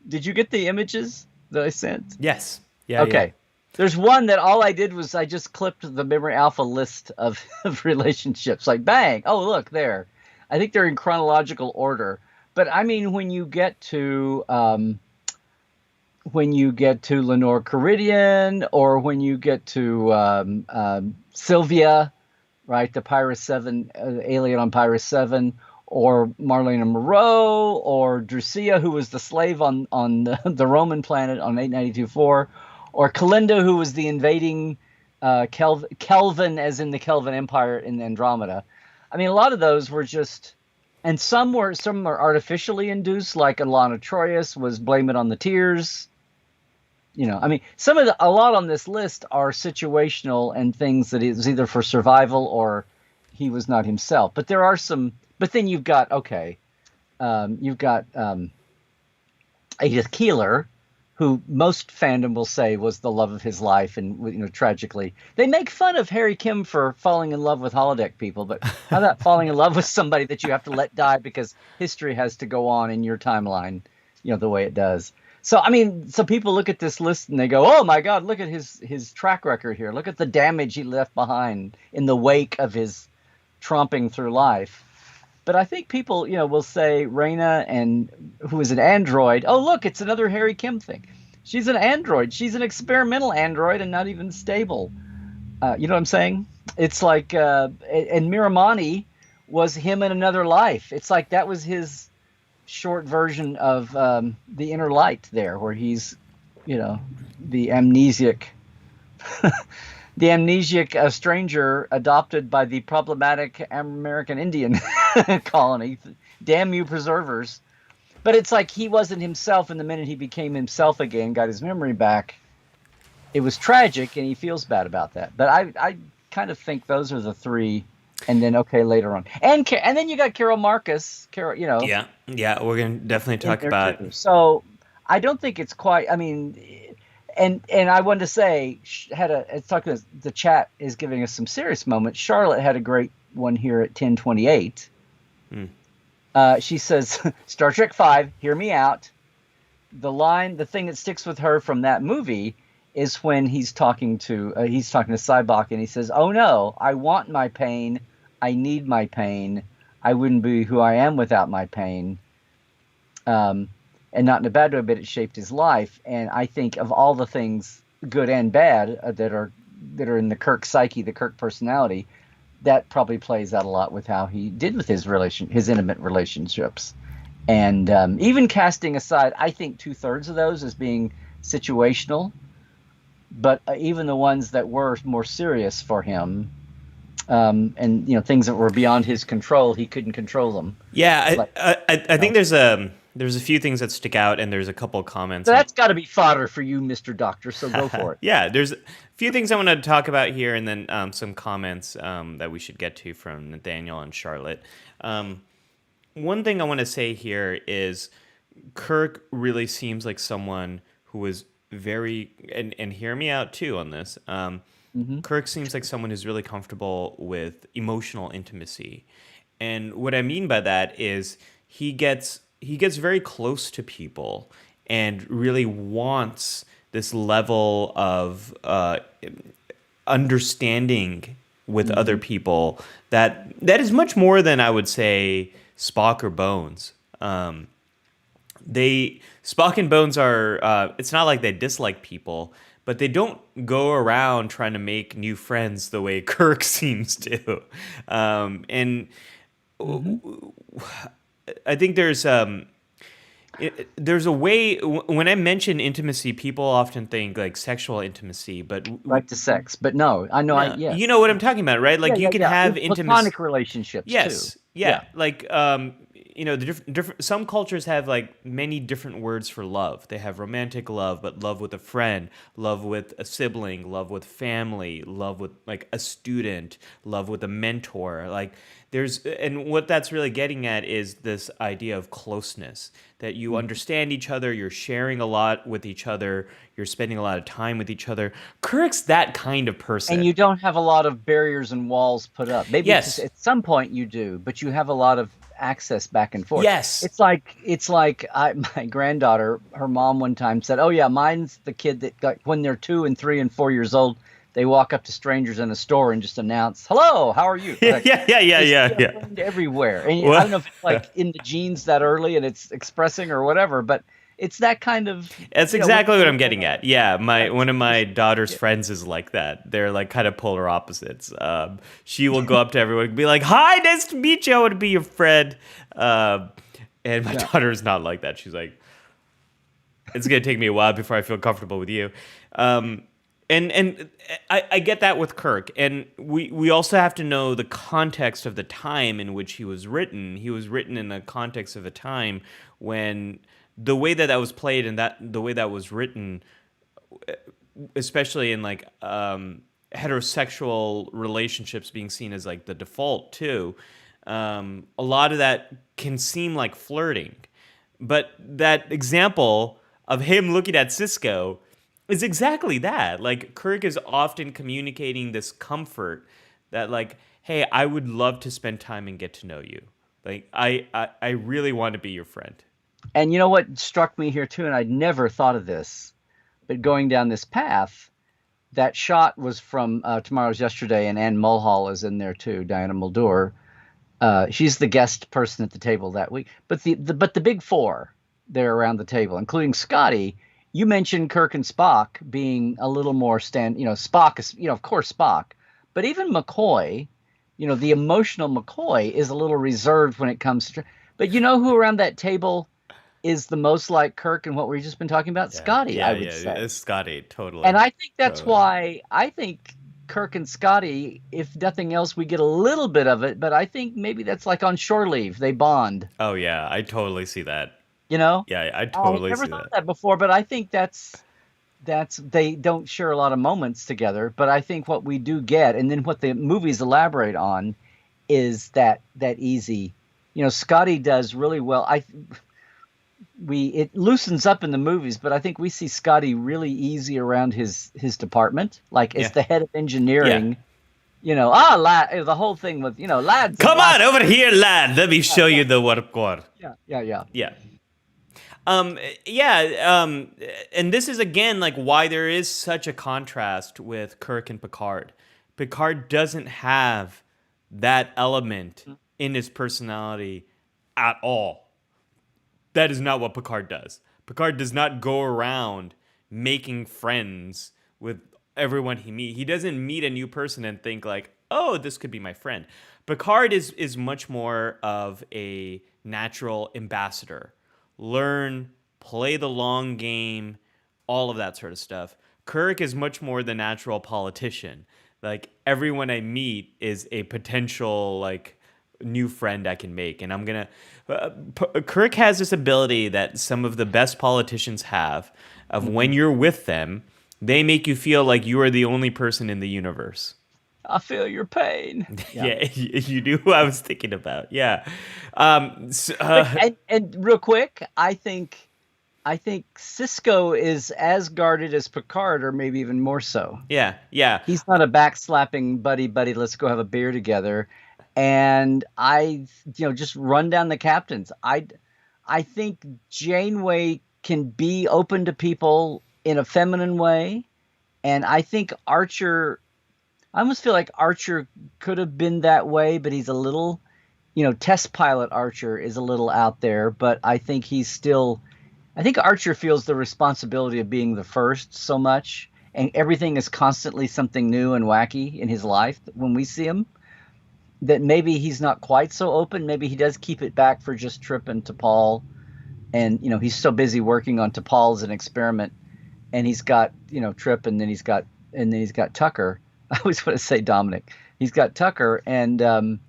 Did you get the images that I sent? Yes. Yeah. Okay. Yeah. There's one that all I did was I just clipped the Memory Alpha list of relationships. Like, bang. Oh, look there. I think they're in chronological order. But I mean, when you get to Lenore Caridian, or when you get to Sylvia, right, the Pyrus 7, alien on Pyrus 7, or Marlena Moreau, or Drusilla, who was the slave on the Roman planet on 892-4, or Kalinda, who was the invading Kelvin, as in the Kelvin Empire in Andromeda. I mean, a lot of those were just, and some are artificially induced, like Alana Troyes was Blame It on the Tears. I mean, a lot on this list are situational and things that is either for survival or he was not himself. But there are some. But then you've got Edith Keeler, who most fandom will say was the love of his life, and tragically they make fun of Harry Kim for falling in love with holodeck people. But how about falling in love with somebody that you have to let die because history has to go on in your timeline, the way it does. So I mean, so people look at this list and they go, "Oh my God, look at his track record here. Look at the damage he left behind in the wake of his tromping through life." But I think people, will say Raina, and who is an android. Oh, look, it's another Harry Kim thing. She's an android. She's an experimental android and not even stable. You know what I'm saying? It's like, and Miramani was him in another life. It's like that was his short version of the Inner Light there, where he's, the amnesiac. The amnesiac stranger adopted by the problematic American Indian colony. Damn you, preservers. But it's like he wasn't himself, and the minute he became himself again, got his memory back, it was tragic, and he feels bad about that. But I kind of think those are the three, and then, later on. And then you got Carol Marcus. Yeah, we're going to definitely talk about too. So I don't think it's quite, And I wanted to say, the chat is giving us some serious moments. Charlotte had a great one here at 10:28. She says, Star Trek V, hear me out. The thing that sticks with her from that movie is when he's talking to Sybok, and he says, "Oh no, I want my pain. I need my pain. I wouldn't be who I am without my pain." And not in a bad way, but it shaped his life. And I think of all the things, good and bad, that are in the Kirk psyche, the Kirk personality, that probably plays out a lot with how he did with his intimate relationships. And even casting aside, I think 2/3 of those as being situational, but even the ones that were more serious for him, and things that were beyond his control, he couldn't control them. Yeah, I think there's a few things that stick out, and there's a couple of comments. So that's got to be fodder for you, Mr. Doctor, so go for it. Yeah, there's a few things I want to talk about here, and then some comments that we should get to from Nathaniel and Charlotte. One thing I want to say here is Kirk really seems like someone who is very, and hear me out too on this, Kirk seems like someone who's really comfortable with emotional intimacy. And what I mean by that is he gets very close to people and really wants this level of understanding with other people that is much more than, I would say, Spock or Bones. Spock and Bones are, it's not like they dislike people, but they don't go around trying to make new friends the way Kirk seems to. I think there's a way, when I mention intimacy, people often think like sexual intimacy, but like the sex. But no, I know. Yeah. You know what I'm talking about, right? Like you can have intimacy, platonic relationships. Yes, too. Yeah. Like the different. Some cultures have like many different words for love. They have romantic love, but love with a friend, love with a sibling, love with family, love with like a student, love with a mentor. Like and what that's really getting at is this idea of closeness, that you understand each other, you're sharing a lot with each other, you're spending a lot of time with each other. Kirk's that kind of person. And you don't have a lot of barriers and walls put up. Maybe yes. At some point you do, but you have a lot of access back and forth. Yes. It's like my granddaughter, her mom one time said, "Oh yeah, mine's the kid that when they're 2 and 3 and 4 years old, they walk up to strangers in a store and just announce, 'Hello, how are you?'" Like, yeah. Everywhere. And I don't know if it's like in the genes that early and it's expressing or whatever, but it's that kind of. That's exactly what I'm getting at. Yeah, one of my daughter's friends is like that. They're like kind of polar opposites. She will go up to everyone and be like, "Hi, nice to meet you. I want to be your friend." And my daughter is not like that. She's like, "It's gonna take me a while before I feel comfortable with you." And I get that with Kirk, and we also have to know the context of the time in which he was written. He was written in the context of a time when the way that was played and the way that was written, especially in like heterosexual relationships being seen as like the default too. A lot of that can seem like flirting, but that example of him looking at Cisco is exactly that. Like Kirk is often communicating this comfort that like, hey, I would love to spend time and get to know you. Like I really want to be your friend. And you know what struck me here too, and I'd never thought of this, but going down this path, that shot was from Tomorrow's Yesterday, and Anne Mulhall is in there too, Diana Muldaur. She's the guest person at the table that week. But the big four there around the table, including Scotty. You mentioned Kirk and Spock being a little more Spock is, of course Spock, but even McCoy, the emotional McCoy is a little reserved when it comes to. But you know who around that table is the most like Kirk and what we've just been talking about? Scotty, I would say. It's Scotty, totally. And I think that's why I think Kirk and Scotty, if nothing else, we get a little bit of it, but I think maybe that's like on shore leave. They bond. Oh, yeah, I totally see that. Yeah, I totally see that. I've never thought that before, but I think that's they don't share a lot of moments together, but I think what we do get, and then what the movies elaborate on, is that easy. Scotty does really well. It loosens up in the movies, but I think we see Scotty really easy around his department, like as the head of engineering. Yeah. Lad, the whole thing with lads. Come on over here, lad. Let me show you the work. Yeah. And this is again like why there is such a contrast with Kirk and Picard. Picard doesn't have that element in his personality at all. That is not what Picard does. Picard does not go around making friends with everyone he meets. He doesn't meet a new person and think like, oh, this could be my friend. Picard is much more of a natural ambassador. Learn, play the long game, all of that sort of stuff. Kirk is much more the natural politician. Like everyone I meet is a potential like new friend I can make, and I'm gonna. Kirk has this ability that some of the best politicians have of when you're with them, they make you feel like you are the only person in the universe. I feel your pain. Yeah, you knew who I was thinking about. Yeah. And real quick, I think Cisco is as guarded as Picard, or maybe even more so. Yeah. He's not a backslapping buddy. Let's go have a beer together. And I, just run down the captains. I think Janeway can be open to people in a feminine way, and I think Archer. I almost feel like Archer could have been that way, but he's a little, test pilot Archer is a little out there, but I think I think Archer feels the responsibility of being the first so much, and everything is constantly something new and wacky in his life when we see him, that maybe he's not quite so open. Maybe he does keep it back for just Trip and T'Pol, and, he's so busy working on T'Pol as an experiment, and he's got, Trip, and then he's got Tucker. I always want to say Dominic. He's got Tucker and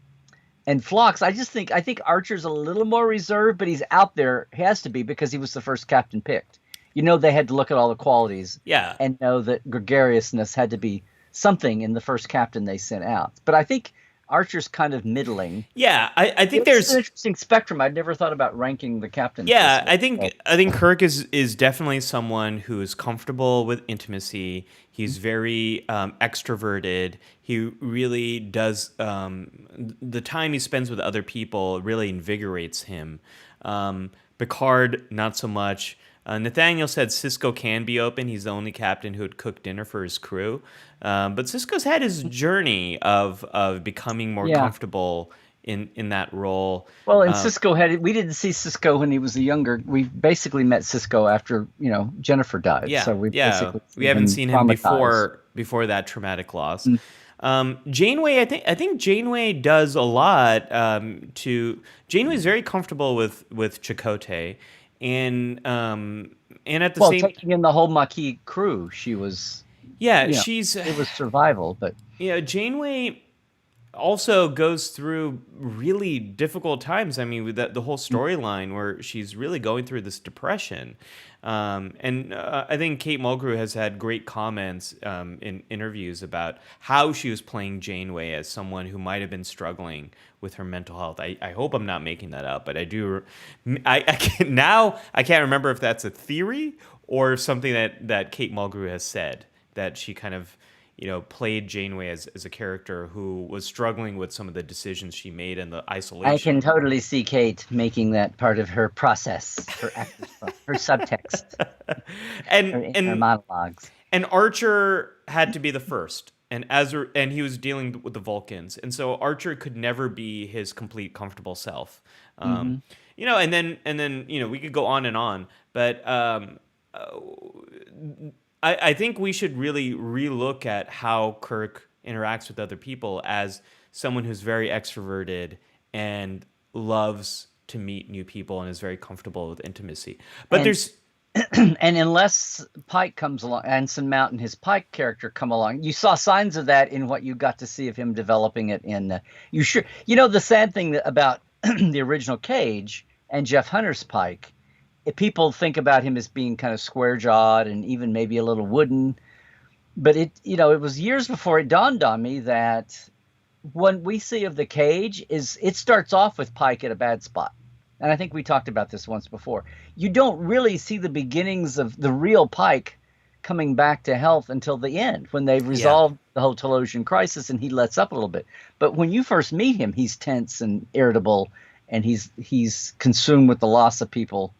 Phlox. I think Archer's a little more reserved, but he's out there. He has to be because he was the first captain picked. They had to look at all the qualities. Yeah. And know that gregariousness had to be something in the first captain they sent out. But I think Archer's kind of middling. Yeah, I think there's an interesting spectrum. I'd never thought about ranking the captains. Yeah, I think Kirk is definitely someone who is comfortable with intimacy. He's very extroverted. He really does the time he spends with other people really invigorates him. Picard, not so much. Nathaniel said Cisco can be open. He's the only captain who would cook dinner for his crew. But Cisco's had his journey of becoming more comfortable in that role. Well, and we didn't see Cisco when he was younger. We basically met Cisco after, Jennifer died. Yeah, so we haven't seen him before that traumatic loss. Janeway, I think Janeway does a lot Janeway's very comfortable with Chakotay. And at the same, taking in the whole Maquis crew, she was. Yeah, it was survival, but Janeway. also goes through really difficult times. I mean, with the whole storyline where she's really going through this depression. And I think Kate Mulgrew has had great comments in interviews about how she was playing Janeway as someone who might have been struggling with her mental health. I hope I'm not making that up, but I do. I can't remember if that's a theory or something that Kate Mulgrew has said, that she kind of played Janeway as a character who was struggling with some of the decisions she made and the isolation. I can totally see Kate making that part of her process, her subtext, and her monologues. And Archer had to be the first, and he was dealing with the Vulcans, and so Archer could never be his complete comfortable self. And then we could go on and on, but I think we should really relook at how Kirk interacts with other people as someone who's very extroverted and loves to meet new people and is very comfortable with intimacy. But and unless Pike comes along, Anson Mount and his Pike character come along, you saw signs of that in what you got to see of him developing it in. The sad thing about the original Cage and Jeff Hunter's Pike, people think about him as being kind of square-jawed and even maybe a little wooden. But it was years before it dawned on me that what we see of the Cage it starts off with Pike at a bad spot. And I think we talked about this once before. You don't really see the beginnings of the real Pike coming back to health until the end, when they've resolved the whole Telosian crisis and he lets up a little bit. But when you first meet him, he's tense and irritable, and he's consumed with the loss of people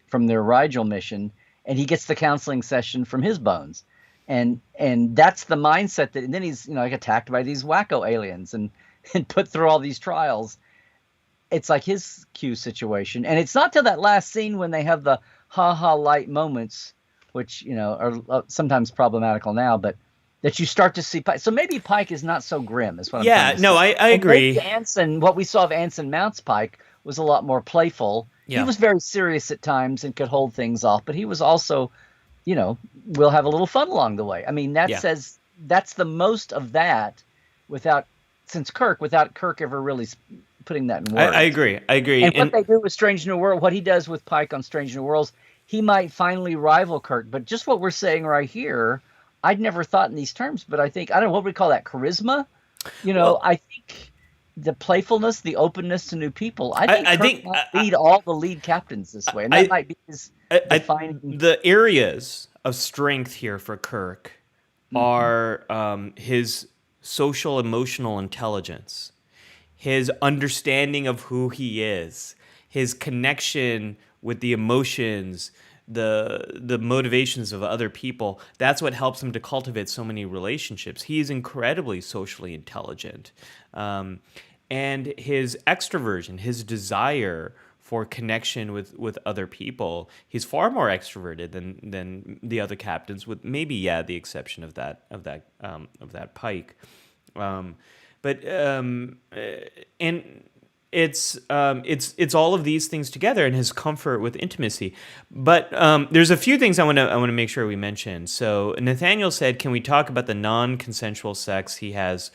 from their Rigel mission, and he gets the counseling session from his bones, and that's the mindset and then he's attacked by these wacko aliens and put through all these trials. It's like his Q situation, and it's not till that last scene when they have the ha-ha light moments, which are sometimes problematical now, but that you start to see Pike. So maybe Pike is not so grim, is what I'm trying to say. I agree. What we saw of Anson Mount's Pike was a lot more playful. Yeah. He was very serious at times and could hold things off, but he was also, we'll have a little fun along the way. I mean, says that's the most of that without Kirk ever really putting that in words. I agree. And what they do with Strange New World, what he does with Pike on Strange New Worlds, he might finally rival Kirk. But just what we're saying right here, I'd never thought in these terms, but I don't know what we call that, charisma. I think the playfulness, the openness to new people. I think Kirk might lead all the lead captains this way, and that might be his defining. The areas of strength here for Kirk are his social emotional intelligence, his understanding of who he is, his connection with the emotions, the motivations of other people. That's what helps him to cultivate so many relationships. He is incredibly socially intelligent. And his extroversion, his desire for connection with other people, he's far more extroverted than the other captains, with maybe the exception of that Pike. And it's all of these things together, and his comfort with intimacy. But there's a few things I want to make sure we mention. So Nathaniel said, "Can we talk about the non-consensual sex he has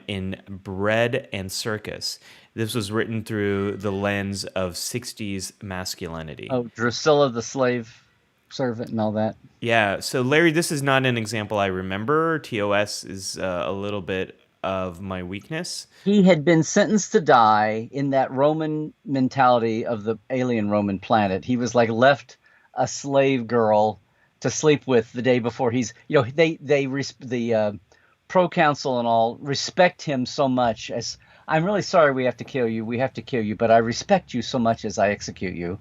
in Bread and Circus?" This was written through the lens of 60s masculinity. Oh, Drusilla the slave servant and all that. Yeah. So Larry, this is not an example I remember. TOS is a little bit of my weakness. He had been sentenced to die in that Roman mentality of the alien Roman planet. He was left a slave girl to sleep with the day before he's, the proconsul and all respect him so much as, "I'm really sorry we have to kill you, but I respect you so much as I execute you."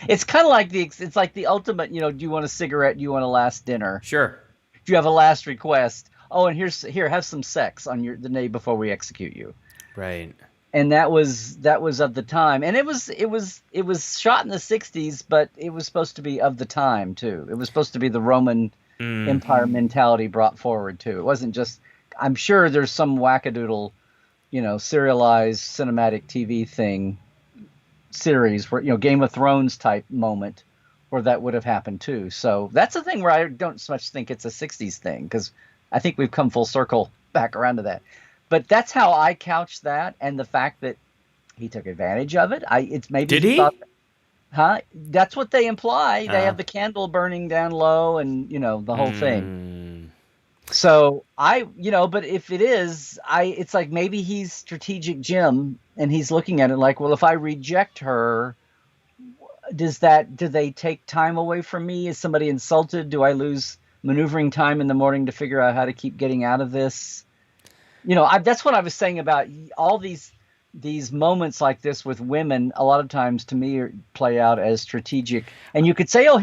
It's kind of like the ultimate, do you want a cigarette? Do you want a last dinner? Sure. Do you have a last request? Oh, and here, have some sex on the day before we execute you. Right. And that was of the time, and it was shot in the 60s, but it was supposed to be of the time too. It was supposed to be the Roman Empire mentality brought forward too. It wasn't just. I'm sure there's some wackadoodle, serialized cinematic TV series where Game of Thrones type moment where that would have happened too. So that's the thing where I don't so much think it's a 60s thing, because I think we've come full circle back around to that. but that's how I couch that, and the fact that he took advantage of it. It's maybe Did he thought, he? huh? That's what they imply. They Uh, have the candle burning down low, and the whole thing. mm, So but if it is, it's like maybe he's strategic Jim, and he's looking at it like, well, if I reject her, do they take time away from me? Is somebody insulted? Do I lose maneuvering time in the morning to figure out how to keep getting out of this? That's what I was saying about all these moments like this with women. A lot of times, to me, play out as strategic. And you could say, "Oh,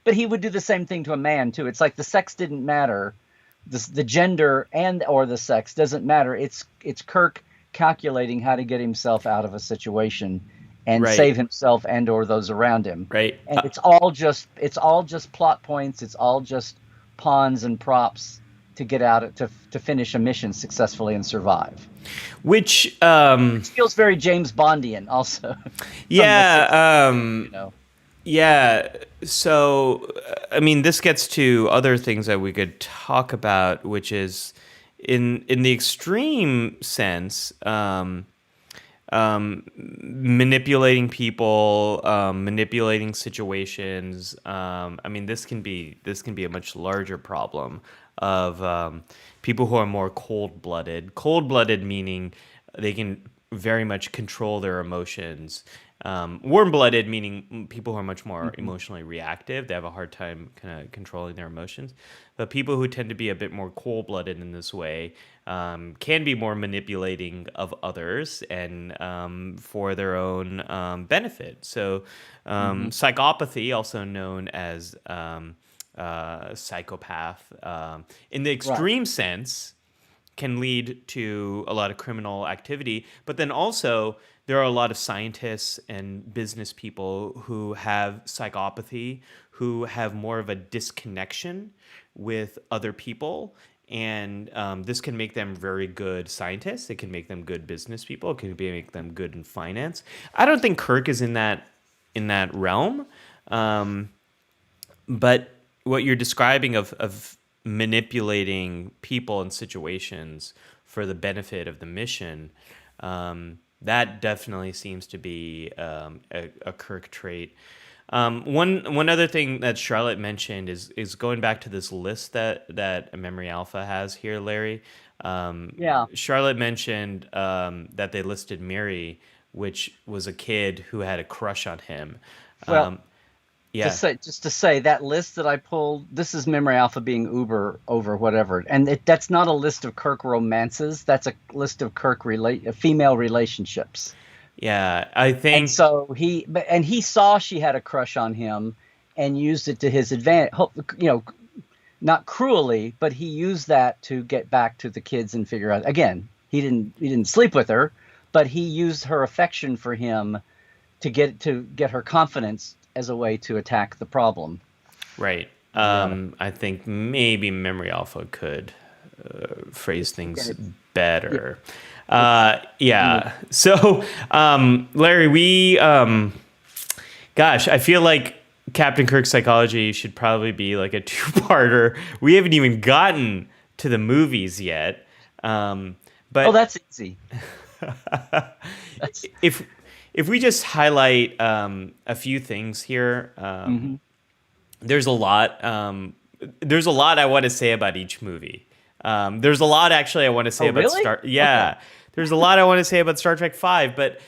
but he would do the same thing to a man too." It's like the sex didn't matter, the gender or the sex doesn't matter. It's Kirk calculating how to get himself out of a situation and right, save himself and or those around him. right. And it's all just plot points. It's all just pawns and props to get out to finish a mission successfully and survive. Which, It feels very James Bondian also. yeah, You know. yeah. So, I mean, this gets to other things that we could talk about, which is in the extreme sense, manipulating people, manipulating situations. I mean, this can be a much larger problem of people who are more cold-blooded. Cold-blooded meaning they can very much control their emotions. Warm-blooded meaning people who are much more emotionally reactive. They have a hard time kind of controlling their emotions. But people who tend to be a bit more cold-blooded in this way can be more manipulating of others and for their own benefit. So psychopathy, also known as psychopath, in the extreme sense, can lead to a lot of criminal activity. But then also, there are a lot of scientists and business people who have psychopathy, who have more of a disconnection with other people. And this can make them very good scientists. It can make them good business people. It can make them good in finance. I don't think Kirk is in that realm. But what you're describing of manipulating people and situations for the benefit of the mission, that definitely seems to be a Kirk trait. One other thing that Charlotte mentioned is going back to this list that Memory Alpha has here, Larry. Yeah. Charlotte mentioned that they listed Mary, which was a kid who had a crush on him. Well, Yeah, just to say that list that I pulled, this is Memory Alpha being Uber over whatever, and that's not a list of Kirk romances. That's a list of Kirk female relationships. yeah. I And think so he saw she had a crush on him, and used it to his advantage. Not cruelly, but he used that to get back to the kids and figure out. Again, he didn't sleep with her, but he used her affection for him to get her confidence as a way to attack the problem. right. Yeah. I think maybe Memory Alpha could phrase things better. Yeah. So, Larry, gosh, I feel like Captain Kirk's Psychology should probably be like a two-parter. We haven't even gotten to the movies yet. Oh, But that's easy. if we just highlight a few things here, there's a lot. There's a lot I want to say about each movie. There's a lot actually I want to say Oh, about really? Star. Yeah, Okay. there's a lot I want to say about Star Trek Five. But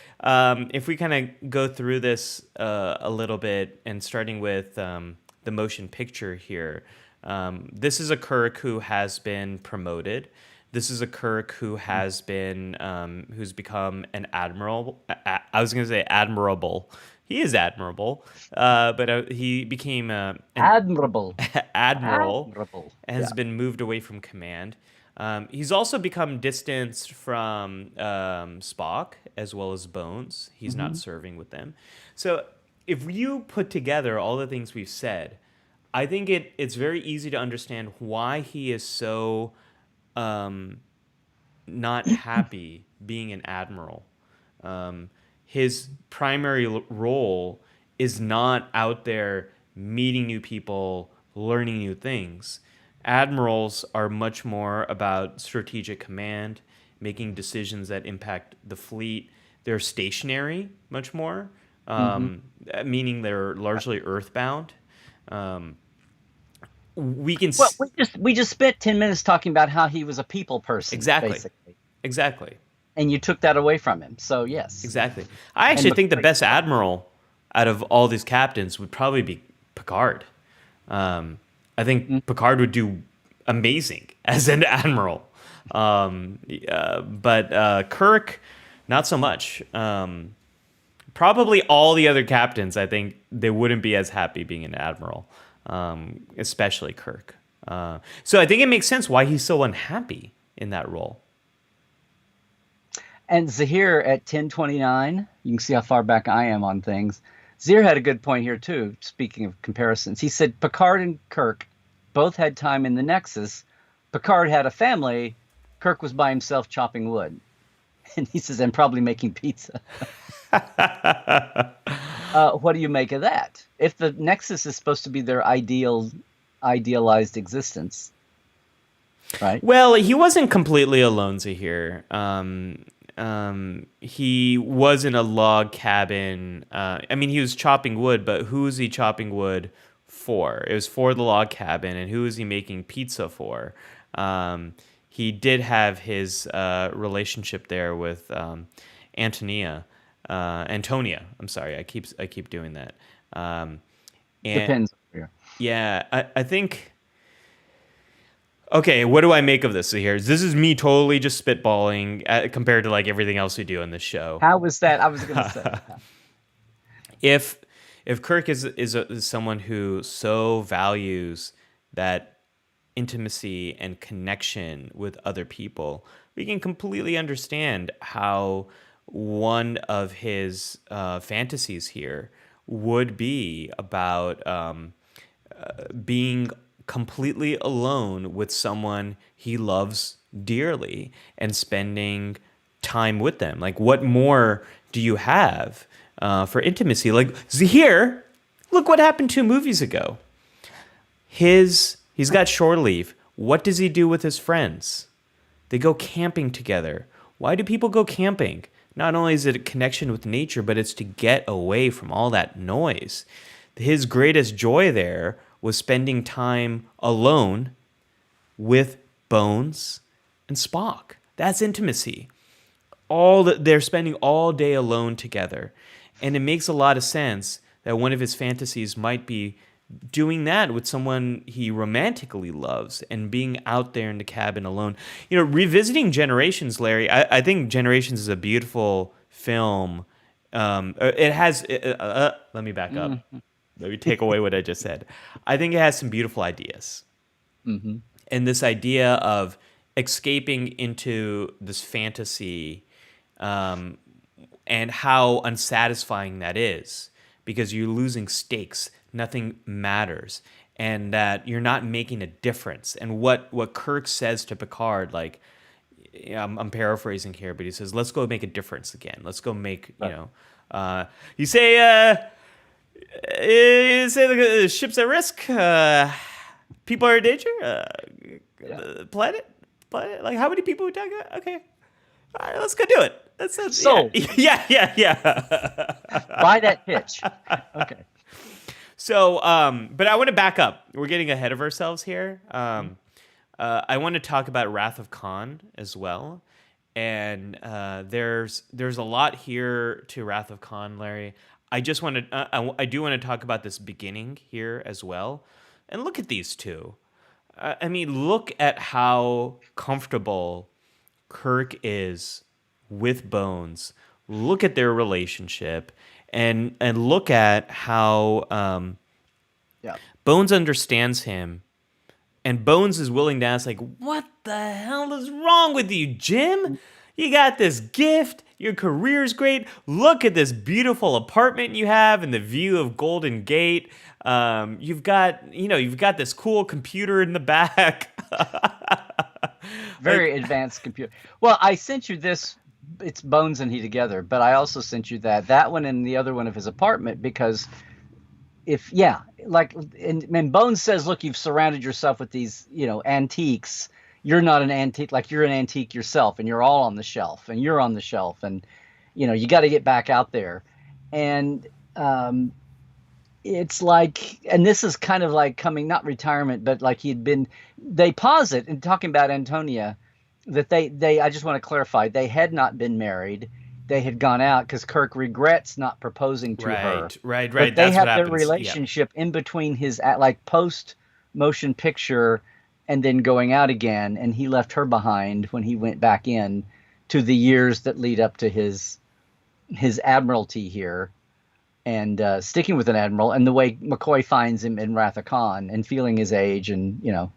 if we kind of go through this a little bit, and starting with the motion picture here, this is a Kirk who has been promoted. This is a Kirk who has been who's become an admiral. I was going to say admirable. He is admirable, but he became an Admirable. admiral Admirable. and Yeah. has been moved away from command. He's also become distanced from Spock as well as Bones. He's not serving with them. So if you put together all the things we've said, I think it's very easy to understand why he is so not happy being an admiral. His primary role is not out there meeting new people, learning new things. Admirals are much more about strategic command making decisions that impact the fleet. They're stationary much more, Mm-hmm. meaning they're largely earthbound. We can Well, we just spent 10 minutes talking about how he was a people person, exactly, basically, exactly, and you took that away from him. So yes, exactly. I and actually think the McCoy, best admiral out of all these captains would probably be Picard. I think Picard would do amazing as an admiral, but Kirk, not so much. Probably all the other captains, I think they wouldn't be as happy being an admiral, especially Kirk. So I think it makes sense why he's so unhappy in that role. and Zahir at 10:29. You can see how far back I am on things. Zahir had a good point here too. Speaking of comparisons, he said Picard and Kirk both had time in the Nexus. Picard had a family. Kirk was by himself chopping wood, and he says, and probably making pizza. What do you make of that? If the Nexus is supposed to be their idealized existence, right? Well, he wasn't completely alone here. He was in a log cabin. I mean, he was chopping wood, but who was he chopping wood for? It was for the log cabin, and who was he making pizza for? He did have his relationship there with Antonia. I'm sorry, I keep doing that. And Depends. Here. yeah, I think. Okay, what do I make of this here? This is me totally just spitballing compared to like everything else we do on this show. How was that? I was going to say. If Kirk is someone who so values that intimacy and connection with other people, we can completely understand how one of his fantasies here would be about being completely alone with someone he loves dearly and spending time with them. Like, what more do you have for intimacy? Like Zahir, look what happened 2 movies ago. He's got shore leave. What does he do with his friends? They go camping together. Why do people go camping? Not only is it a connection with nature, but it's to get away from all that noise. His greatest joy there was spending time alone with Bones and Spock. That's intimacy. They're spending all day alone together. And it makes a lot of sense that one of his fantasies might be doing that with someone he romantically loves and being out there in the cabin alone. You know, revisiting Generations, Larry, I think Generations is a beautiful film. It has, let me back up. Let me take away what I just said. I think it has some beautiful ideas. Mm-hmm. And this idea of escaping into this fantasy and how unsatisfying that is because you're losing stakes. Nothing matters. And that you're not making a difference. And what Kirk says to Picard, like, I'm paraphrasing here, but he says, let's go make a difference again. Let's go make, you say the ship's at risk. People are in danger. Planet. Like, how many people we talking about? Okay, all right, let's go do it. That's So yeah. buy that pitch. Okay. So, but I want to back up. We're getting ahead of ourselves here. I want to talk about Wrath of Khan as well, and there's a lot here to Wrath of Khan, Larry. I just want to I do want to talk about this beginning here as well, and look at these two. I mean, look at how comfortable Kirk is with Bones. Look at their relationship, and look at how Bones understands him. And Bones is willing to ask, like, what the hell is wrong with you, Jim? You got this gift. Your career's great. Look at this beautiful apartment you have and the view of Golden Gate. You've got this cool computer in the back. Very advanced computer. Well, I sent you this. It's Bones and he together, but I also sent you that one and the other one of his apartment because and Bones says, look, you've surrounded yourself with these, antiques. you're not an antique, like you're an antique yourself, and you're all on the shelf, and you're on the shelf, and you got to get back out there. And it's like, and this is kind of like coming, not retirement, but like they posit in talking about Antonia that I just want to clarify, they had not been married. They had gone out because Kirk regrets not proposing to her. Right. But they That's have what their happens. relationship in between his like post motion picture and then going out again. And he left her behind when he went back in to the years that lead up to his admiralty here, and sticking with an admiral, and the way McCoy finds him in Wrath of Khan and feeling his age. And,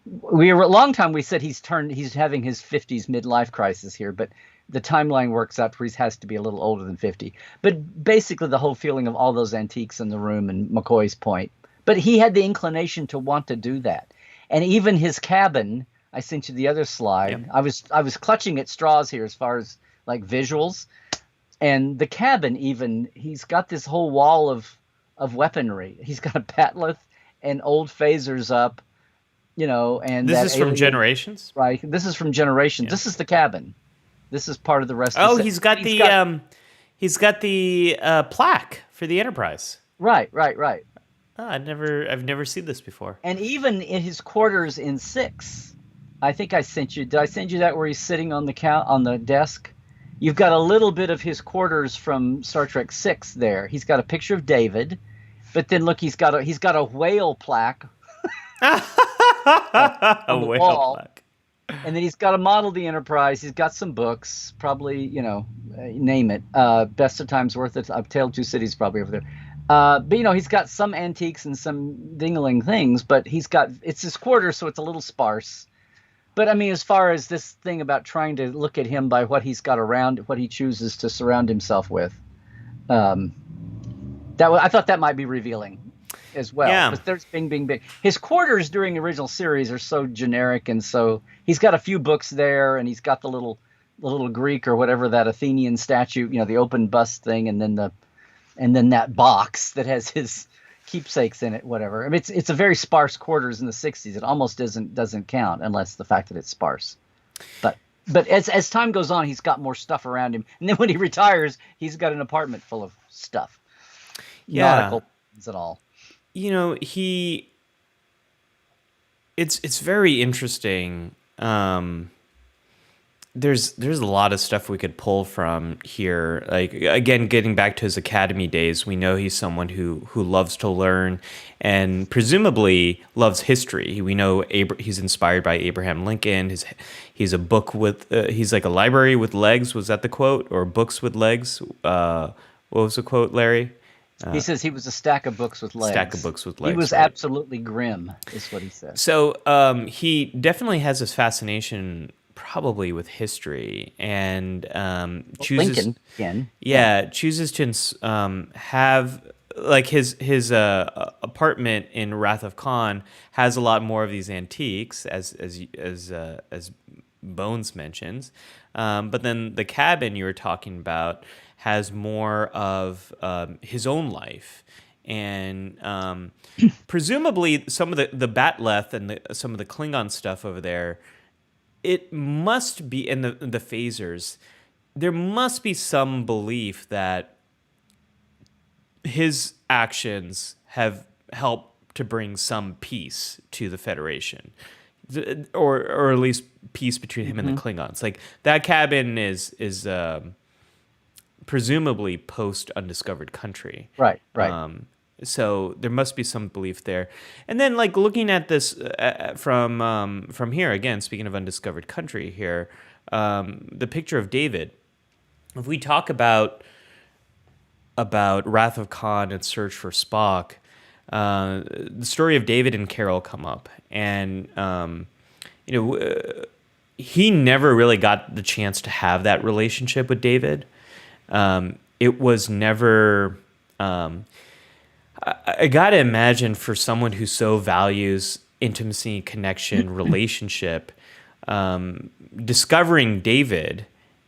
we were a long time, we said he's having his 50s midlife crisis here, but the timeline works out where he has to be a little older than 50. But basically the whole feeling of all those antiques in the room and McCoy's point. But he had the inclination to want to do that. And even his cabin, I sent you the other slide. Yep. I was clutching at straws here as far as like visuals. And the cabin, even, he's got this whole wall of weaponry. He's got a batleth and old phasers up, and this is from Generations, right? This is from Generations. Yeah. This is the cabin. This is part of the rest. Oh, he's got the plaque for the Enterprise. Right. Oh, I've never seen this before. And even in his quarters in 6, I think I sent you. Did I send you that where he's sitting on the desk? You've got a little bit of his quarters from Star Trek 6 there. He's got a picture of David, but then look, he's got a whale plaque. A whale plaque. And then he's got a model of the Enterprise. He's got some books, probably, name it. Best of Times Worth of Tale of Two Cities probably over there. But, he's got some antiques and some dingling things, but it's his quarters, so it's a little sparse. But I mean, as far as this thing about trying to look at him by what he's got around, what he chooses to surround himself with, I thought that might be revealing as well. Yeah. But there's Bing. His quarters during the original series are so generic, and so he's got a few books there, and he's got the little Greek or whatever, that Athenian statue, the open bust thing, and then that box that has his keepsakes in it, whatever. I mean, it's a very sparse quarters in the 60s. It almost doesn't count unless the fact that it's sparse. But as time goes on, he's got more stuff around him, and then when he retires, he's got an apartment full of stuff. Nautical things and all. It's very interesting. There's a lot of stuff we could pull from here. Like, again, getting back to his academy days, we know he's someone who loves to learn and presumably loves history. We know he's inspired by Abraham Lincoln. He's a book with he's like a library with legs. Was that the quote? Or books with legs? What was the quote, Larry? He says he was a stack of books with legs. Stack of books with legs. He was absolutely grim, is what he said. So he dedefinitely has this fascination probably with history, and chooses Lincoln again. Chooses to have like his apartment in Wrath of Khan has a lot more of these antiques, as Bones mentions, but then the cabin you were talking about has more of his own life. And presumably some of the Batleth and some of the Klingon stuff over there, it must be in the phasers. There must be some belief that his actions have helped to bring some peace to the Federation, or at least peace between him and the Klingons. Like, that cabin is presumably post Undiscovered Country. Right. So there must be some belief there. And then, like, looking at this from here, again, speaking of Undiscovered Country here, the picture of David, if we talk about Wrath of Khan and Search for Spock, the story of David and Carol come up. And, he never really got the chance to have that relationship with David. It was never... I gotta imagine, for someone who so values intimacy, connection, relationship, discovering David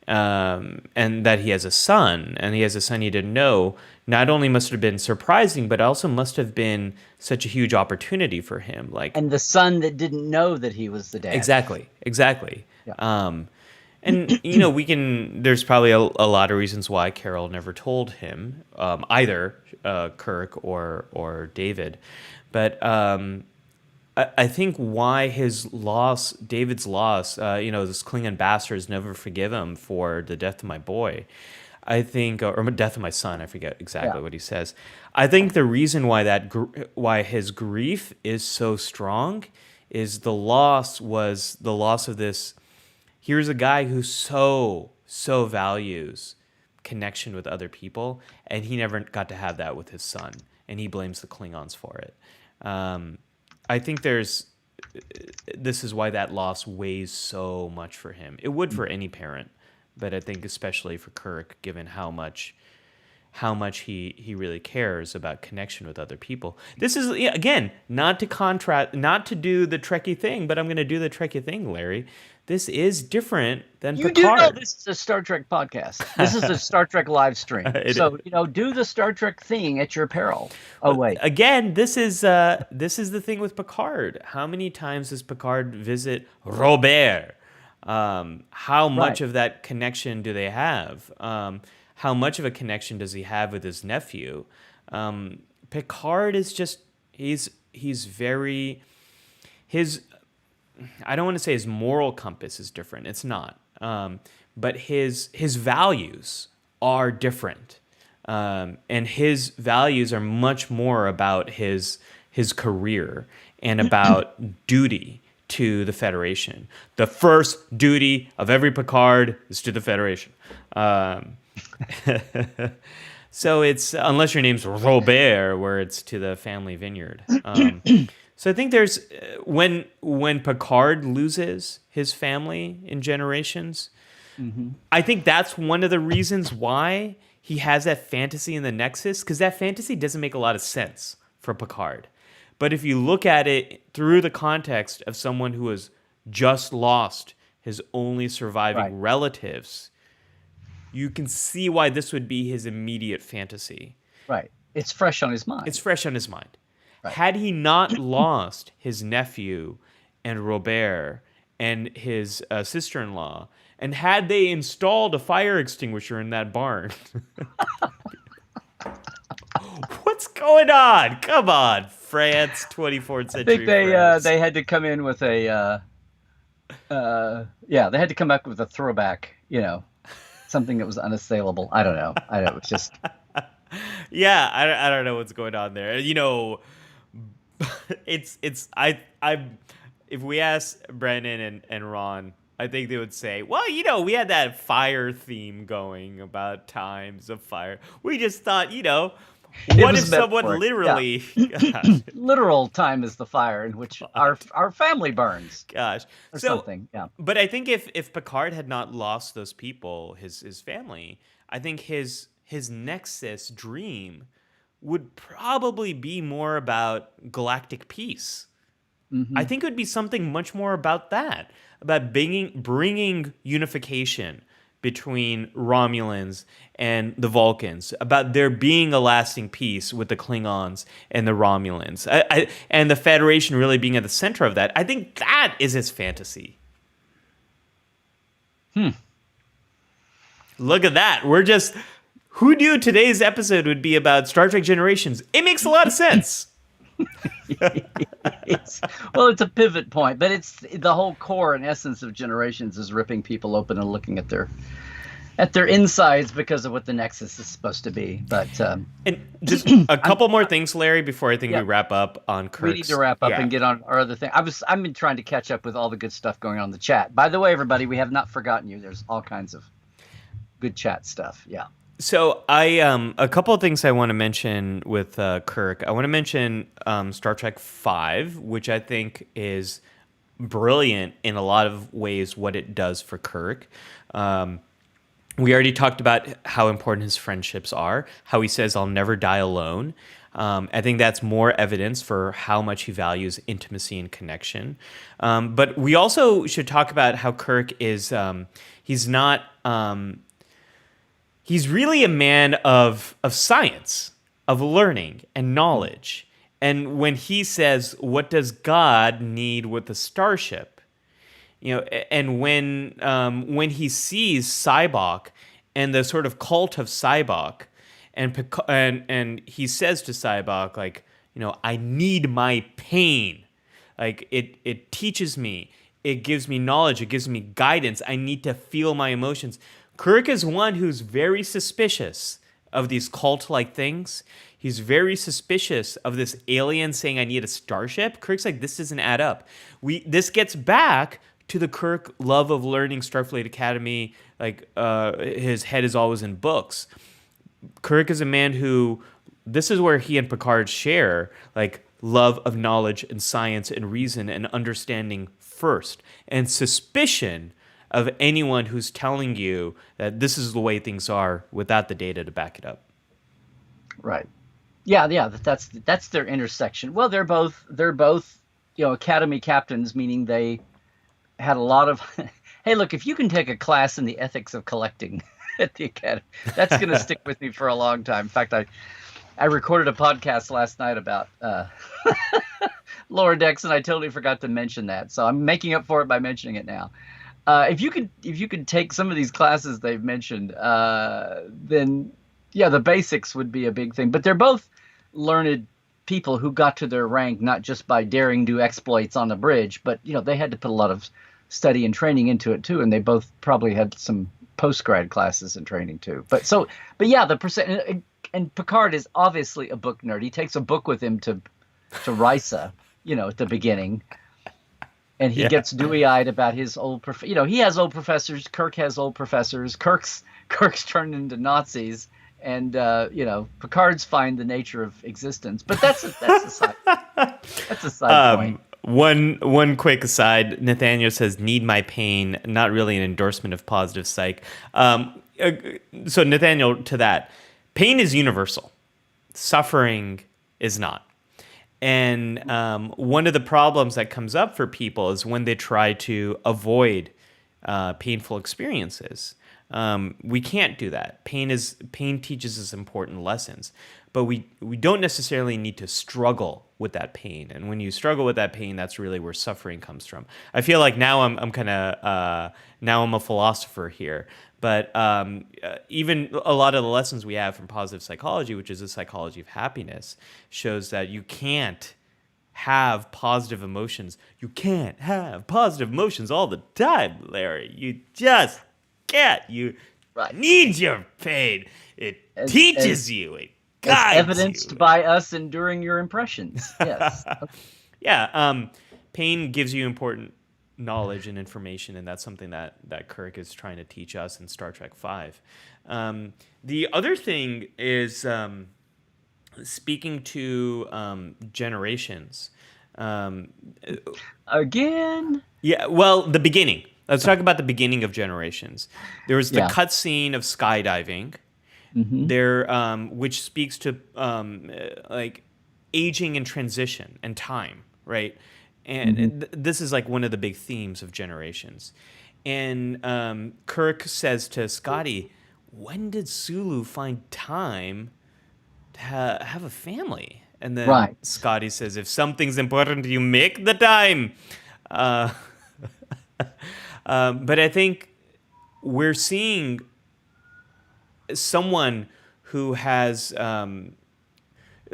and that he has a son, and he has a son he didn't know, not only must have been surprising, but also must have been such a huge opportunity for him. Like, And the son that didn't know that he was the dad. exactly. Yeah. And there's probably a lot of reasons why Carol never told him, either Kirk or David, but I think why David's loss, this Klingon bastards never forgive him for the death of my boy. I think, or death of my son. I forget exactly what he says. I think the reason why why his grief is so strong is the loss of this. Here's a guy who so values connection with other people, and he never got to have that with his son, and he blames the Klingons for it. I think this is why that loss weighs so much for him. It would for any parent, but I think especially for Kirk, given how much he really cares about connection with other people. This is, again, not to do the Trekkie thing, but I'm going to do the Trekkie thing, Larry. This is different than You Picard. do know this is a Star Trek podcast. This is a Star Trek live stream. So, do the Star Trek thing at your peril. Oh, wait. Again, this is the thing with Picard. How many times does Picard visit Robert? How much of that connection do they have? How much of a connection does he have with his nephew? Picard is just he's very I don't want to say his moral compass is different. It's not. But his values are different. And his values are much more about his career and about duty to the Federation. The first duty of every Picard is to the Federation. So it's, unless your name's Robert, where it's to the family vineyard. So I think there's, when Picard loses his family in Generations, I think that's one of the reasons why he has that fantasy in the Nexus, because that fantasy doesn't make a lot of sense for Picard. But if you look at it through the context of someone who has just lost his only surviving relatives, you can see why this would be his immediate fantasy. Right. It's fresh on his mind. Right. Had he not lost his nephew and Robert and his sister-in-law, and had they installed a fire extinguisher in that barn... What's going on? Come on, France, 24th century. I think they had to come in with a they had to come back with a throwback, something that was unassailable. I don't know. It was just yeah, I don't know what's going on there. It's if we ask Brennan and Ron, I think they would say, well, we had that fire theme going about times of fire. We just thought, what if someone literally... literal time is the fire in which our family burns. Gosh. Or something, yeah. But I think if Picard had not lost those people, his family, I think his Nexus dream would probably be more about galactic peace. I think it would be something much more about that, about bringing unification between Romulans and the Vulcans, about there being a lasting peace with the Klingons and the Romulans, and the Federation really being at the center of that. I think that is his fantasy. Look at that. Who knew today's episode would be about Star Trek Generations? It makes a lot of sense. Well, it's a pivot point, but it's the whole core and essence of Generations is ripping people open and looking at their insides because of what the Nexus is supposed to be. But and just a couple more things, Larry, before I think we wrap up on Kirk's. We need to wrap up and get on our other thing. I've been trying to catch up with all the good stuff going on in the chat. By the way, everybody, we have not forgotten you. There's all kinds of good chat stuff. Yeah. So a couple of things I want to mention with Kirk. I want to mention Star Trek V, which I think is brilliant in a lot of ways what it does for Kirk. We already talked about how important his friendships are, how he says, I'll never die alone. I think that's more evidence for how much he values intimacy and connection. But we also should talk about how Kirk is, he's not, he's really a man of science, of learning and knowledge. And when he says, "What does God need with a starship?" And when he sees Sybok and the sort of cult of Sybok, and he says to Sybok, like, I need my pain. Like, it teaches me, it gives me knowledge, it gives me guidance. I need to feel my emotions. Kirk is one who's very suspicious of these cult-like things. He's very suspicious of this alien saying, I need a starship. Kirk's like, this doesn't add up. This gets back to the Kirk love of learning, Starfleet Academy. Like, his head is always in books. Kirk is a man who, this is where he and Picard share, like, love of knowledge and science and reason and understanding first, and suspicion of anyone who's telling you that this is the way things are without the data to back it up. Right. Yeah. That's their intersection. Well, they're both academy captains, meaning they had a lot of. Hey, look, if you can take a class in the ethics of collecting at the academy, that's going to stick with me for a long time. In fact, I recorded a podcast last night about lower decks, and I totally forgot to mention that. So I'm making up for it by mentioning it now. If you could take some of these classes they've mentioned, then yeah, the basics would be a big thing. But they're both learned people who got to their rank not just by daring do exploits on the bridge, but they had to put a lot of study and training into it too. And they both probably had some post-grad classes and training too. But yeah, the percent. And Picard is obviously a book nerd. He takes a book with him to Risa, at the beginning. And he gets dewy-eyed about his old he has old professors. Kirk has old professors. Kirk's turned into Nazis, and Picard's find the nature of existence. But that's a side point. One quick aside. Nathaniel says, "Need my pain." Not really an endorsement of positive psych. So Nathaniel, to that, pain is universal. Suffering is not. And one of the problems that comes up for people is when they try to avoid painful experiences. We can't do that. Pain teaches us important lessons, but we don't necessarily need to struggle with that pain. And when you struggle with that pain, that's really where suffering comes from. I feel like now I'm kind of now I'm a philosopher here. But even a lot of the lessons we have from positive psychology, which is the psychology of happiness, shows that you can't have positive emotions. You can't have positive emotions all the time, Larry. You just can't. You need your pain. It teaches you. It guides evidenced you. By us enduring your impressions. Yes. Yeah. Pain gives you important knowledge and information, and that's something that Kirk is trying to teach us in Star Trek V. The other thing is speaking to generations. Again? Yeah, well, the beginning. Let's talk about the beginning of Generations. There was the cutscene of skydiving, there, which speaks to like aging and transition and time, right? And this is like one of the big themes of Generations. And Kirk says to Scotty, when did Sulu find time to have a family? And then Scotty says, if something's important, you make the time. But I think we're seeing someone who has,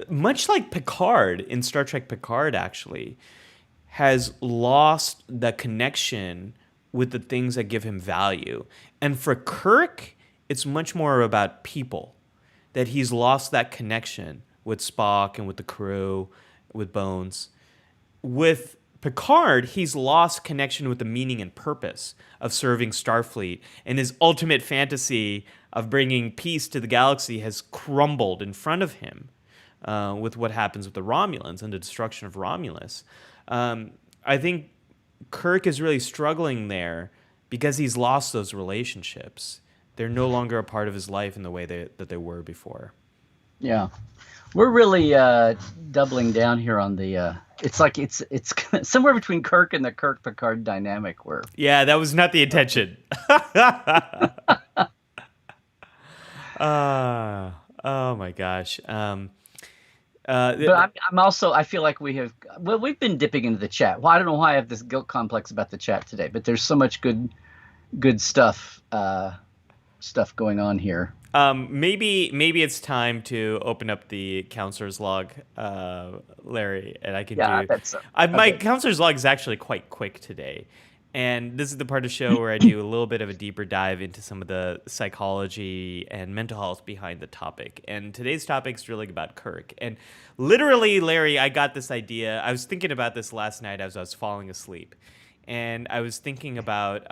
much like Picard in Star Trek Picard, actually, has lost the connection with the things that give him value. And for Kirk, it's much more about people, that he's lost that connection with Spock and with the crew, with Bones. With Picard, he's lost connection with the meaning and purpose of serving Starfleet, and his ultimate fantasy of bringing peace to the galaxy has crumbled in front of him with what happens with the Romulans and the destruction of Romulus. I think Kirk is really struggling there because he's lost those relationships. They're no longer a part of his life in the way that they were before. Yeah. We're really doubling down here on the. It's like it's somewhere between Kirk and the Kirk Picard dynamic. Where Yeah, that was not the intention. Oh my gosh. but I'm also I feel like we've been dipping into the chat. Well, I don't know why I have this guilt complex about the chat today, but there's so much good stuff going on here. Maybe it's time to open up the counselor's log, Larry, and I can do. That's My counselor's log is actually quite quick today, and this is the part of the show where I do a little bit of a deeper dive into some of the psychology and mental health behind the topic. And today's topic is really about Kirk. And literally, Larry, I got this idea. I was thinking about this last night as I was falling asleep, and I was thinking about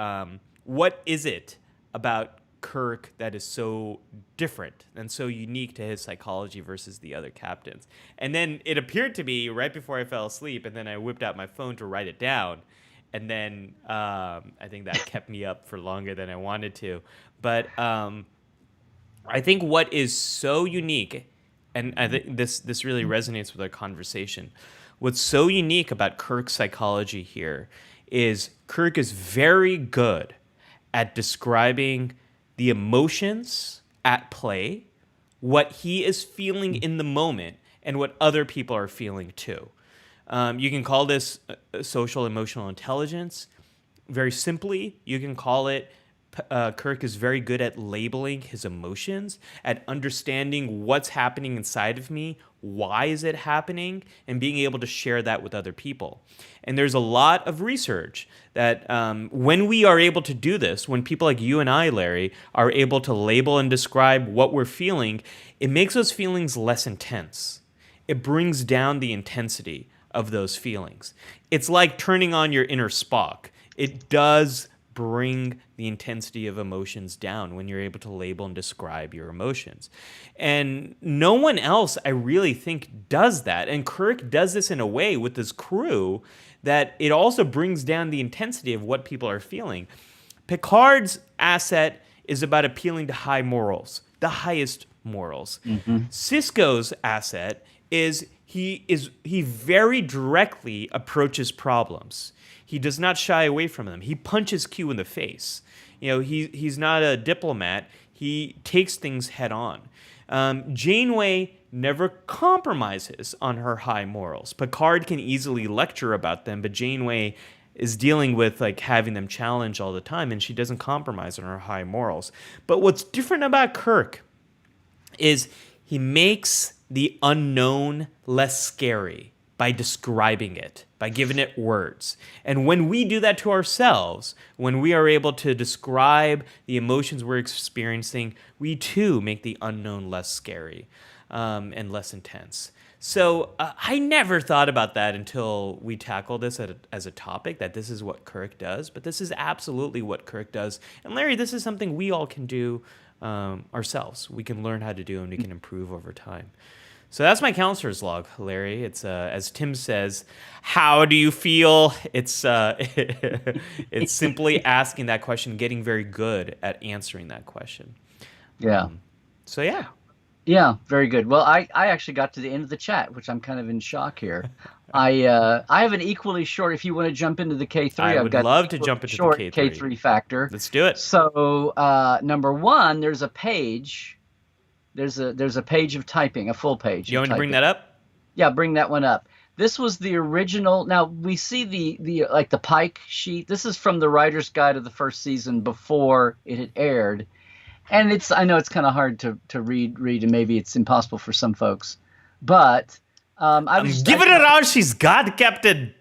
what is it about Kirk that is so different and so unique to his psychology versus the other captains. And then it appeared to me right before I fell asleep, and then I whipped out my phone to write it down. And then I think that kept me up for longer than I wanted to. But I think what is so unique, and I think this really resonates with our conversation, what's so unique about Kirk's psychology here is Kirk is very good at describing the emotions at play, what he is feeling in the moment, and what other people are feeling too. You can call this social emotional intelligence. Very simply, you can call it Kirk is very good at labeling his emotions, at understanding what's happening inside of me, why is it happening, and being able to share that with other people. And there's a lot of research that when we are able to do this, when people like you and I, Larry, are able to label and describe what we're feeling, it makes those feelings less intense. It brings down the intensity of those feelings. It's like turning on your inner Spock. It does bring the intensity of emotions down when you're able to label and describe your emotions. And no one else, I really think, does that. And Kirk does this in a way with his crew that it also brings down the intensity of what people are feeling. Picard's asset is about appealing to high morals, the highest morals. Mm-hmm. Sisko's asset is he very directly approaches problems. He does not shy away from them. He punches Q in the face. He's not a diplomat. He takes things head on. Janeway never compromises on her high morals. Picard can easily lecture about them, but Janeway is dealing with having them challenged all the time, and she doesn't compromise on her high morals. But what's different about Kirk is he makes the unknown less scary by describing it, by giving it words. And when we do that to ourselves, when we are able to describe the emotions we're experiencing, we too make the unknown less scary and less intense. So I never thought about that until we tackled this as a topic, that this is what Kirk does. But this is absolutely what Kirk does. And Larry, this is something we all can do ourselves. We can learn how to do, and we can improve over time. So that's my counselor's log, Larry. It's as Tim says, how do you feel? It's it's simply asking that question, getting very good at answering that question. Yeah. So yeah. Yeah, very good. Well, I actually got to the end of the chat, which I'm kind of in shock here. I have an equally short. If you want to jump into the K3, I've got love to jump into short the K3. K3 factor. Let's do it. So number one, there's a page. There's a page of typing, a full page. You want me to bring that up? Yeah, bring that one up. This was the original. Now we see the Pike sheet. This is from the writer's guide of the first season before it had aired, and I know it's kind of hard to read, and maybe it's impossible for some folks, but give it around. She's God, Captain.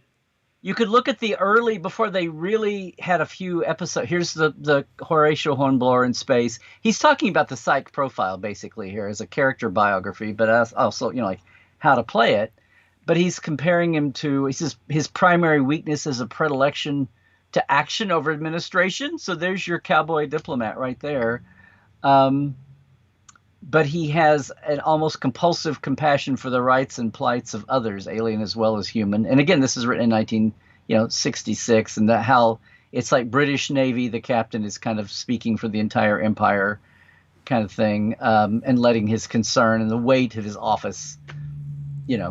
You could look at the early, before they really had a few episodes. Here's the Horatio Hornblower in space. He's talking about the psych profile basically here as a character biography, but also how to play it. But he's comparing him to, he says his primary weakness is a predilection to action over administration. So there's your cowboy diplomat right there. But he has an almost compulsive compassion for the rights and plights of others, alien as well as human. And again, this is written in 1966, and how it's like British Navy. The captain is kind of speaking for the entire empire, kind of thing, and letting his concern and the weight of his office,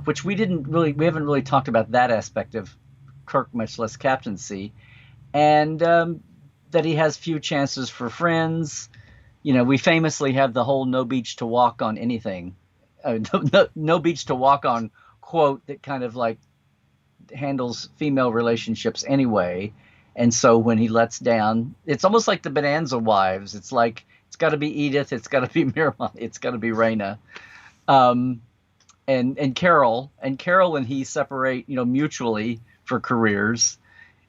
which we haven't really talked about that aspect of Kirk, much less captaincy, and that he has few chances for friends. We famously have the whole no beach to walk on anything, no beach to walk on quote that kind of like handles female relationships anyway. And so when he lets down, it's almost like the Bonanza Wives. It's like, it's got to be Edith, it's got to be Miriam, it's got to be Raina. And Carol and he separate, mutually for careers.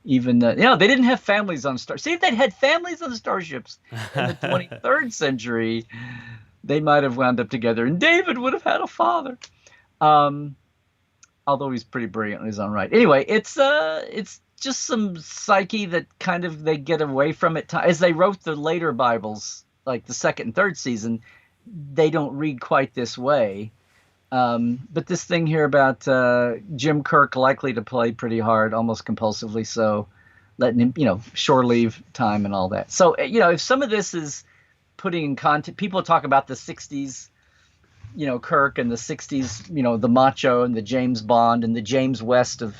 Even they didn't have families on Star. See, if they'd had families on starships in the 23rd century, they might have wound up together, and David would have had a father. Although he's pretty brilliant in his own right. Anyway, it's just some psyche that kind of they get away from it. As they wrote the later Bibles, like the second and third season, they don't read quite this way. But this thing here about Jim Kirk likely to play pretty hard, almost compulsively, so letting him, shore leave time and all that. So, if some of this is putting in context, people talk about the 60s, Kirk, and the 60s, the macho and the James Bond and the James West of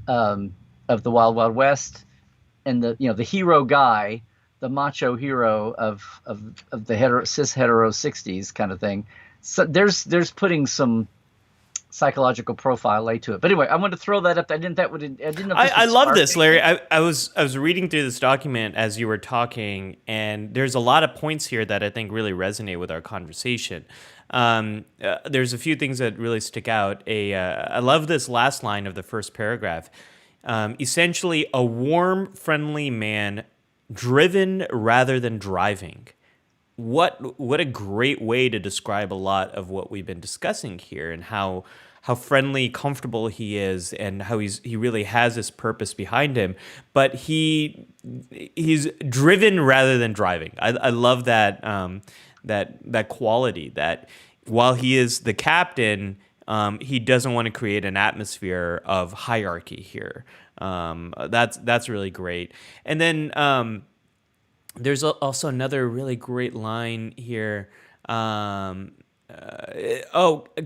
the Wild Wild West, and the hero guy, the macho hero of the cis hetero 60s kind of thing. So there's putting some psychological profile lay to it. But anyway, I wanted to throw that up. I didn't know. I love this, Larry. I was reading through this document as you were talking, and there's a lot of points here that I think really resonate with our conversation. There's a few things that really stick out. I love this last line of the first paragraph. Essentially, a warm, friendly man, driven rather than driving. What a great way to describe a lot of what we've been discussing here, and how friendly, comfortable he is, and how he really has this purpose behind him. But he's driven rather than driving. I love that that quality, that while he is the captain, he doesn't want to create an atmosphere of hierarchy here. That's really great. And then there's also another really great line here.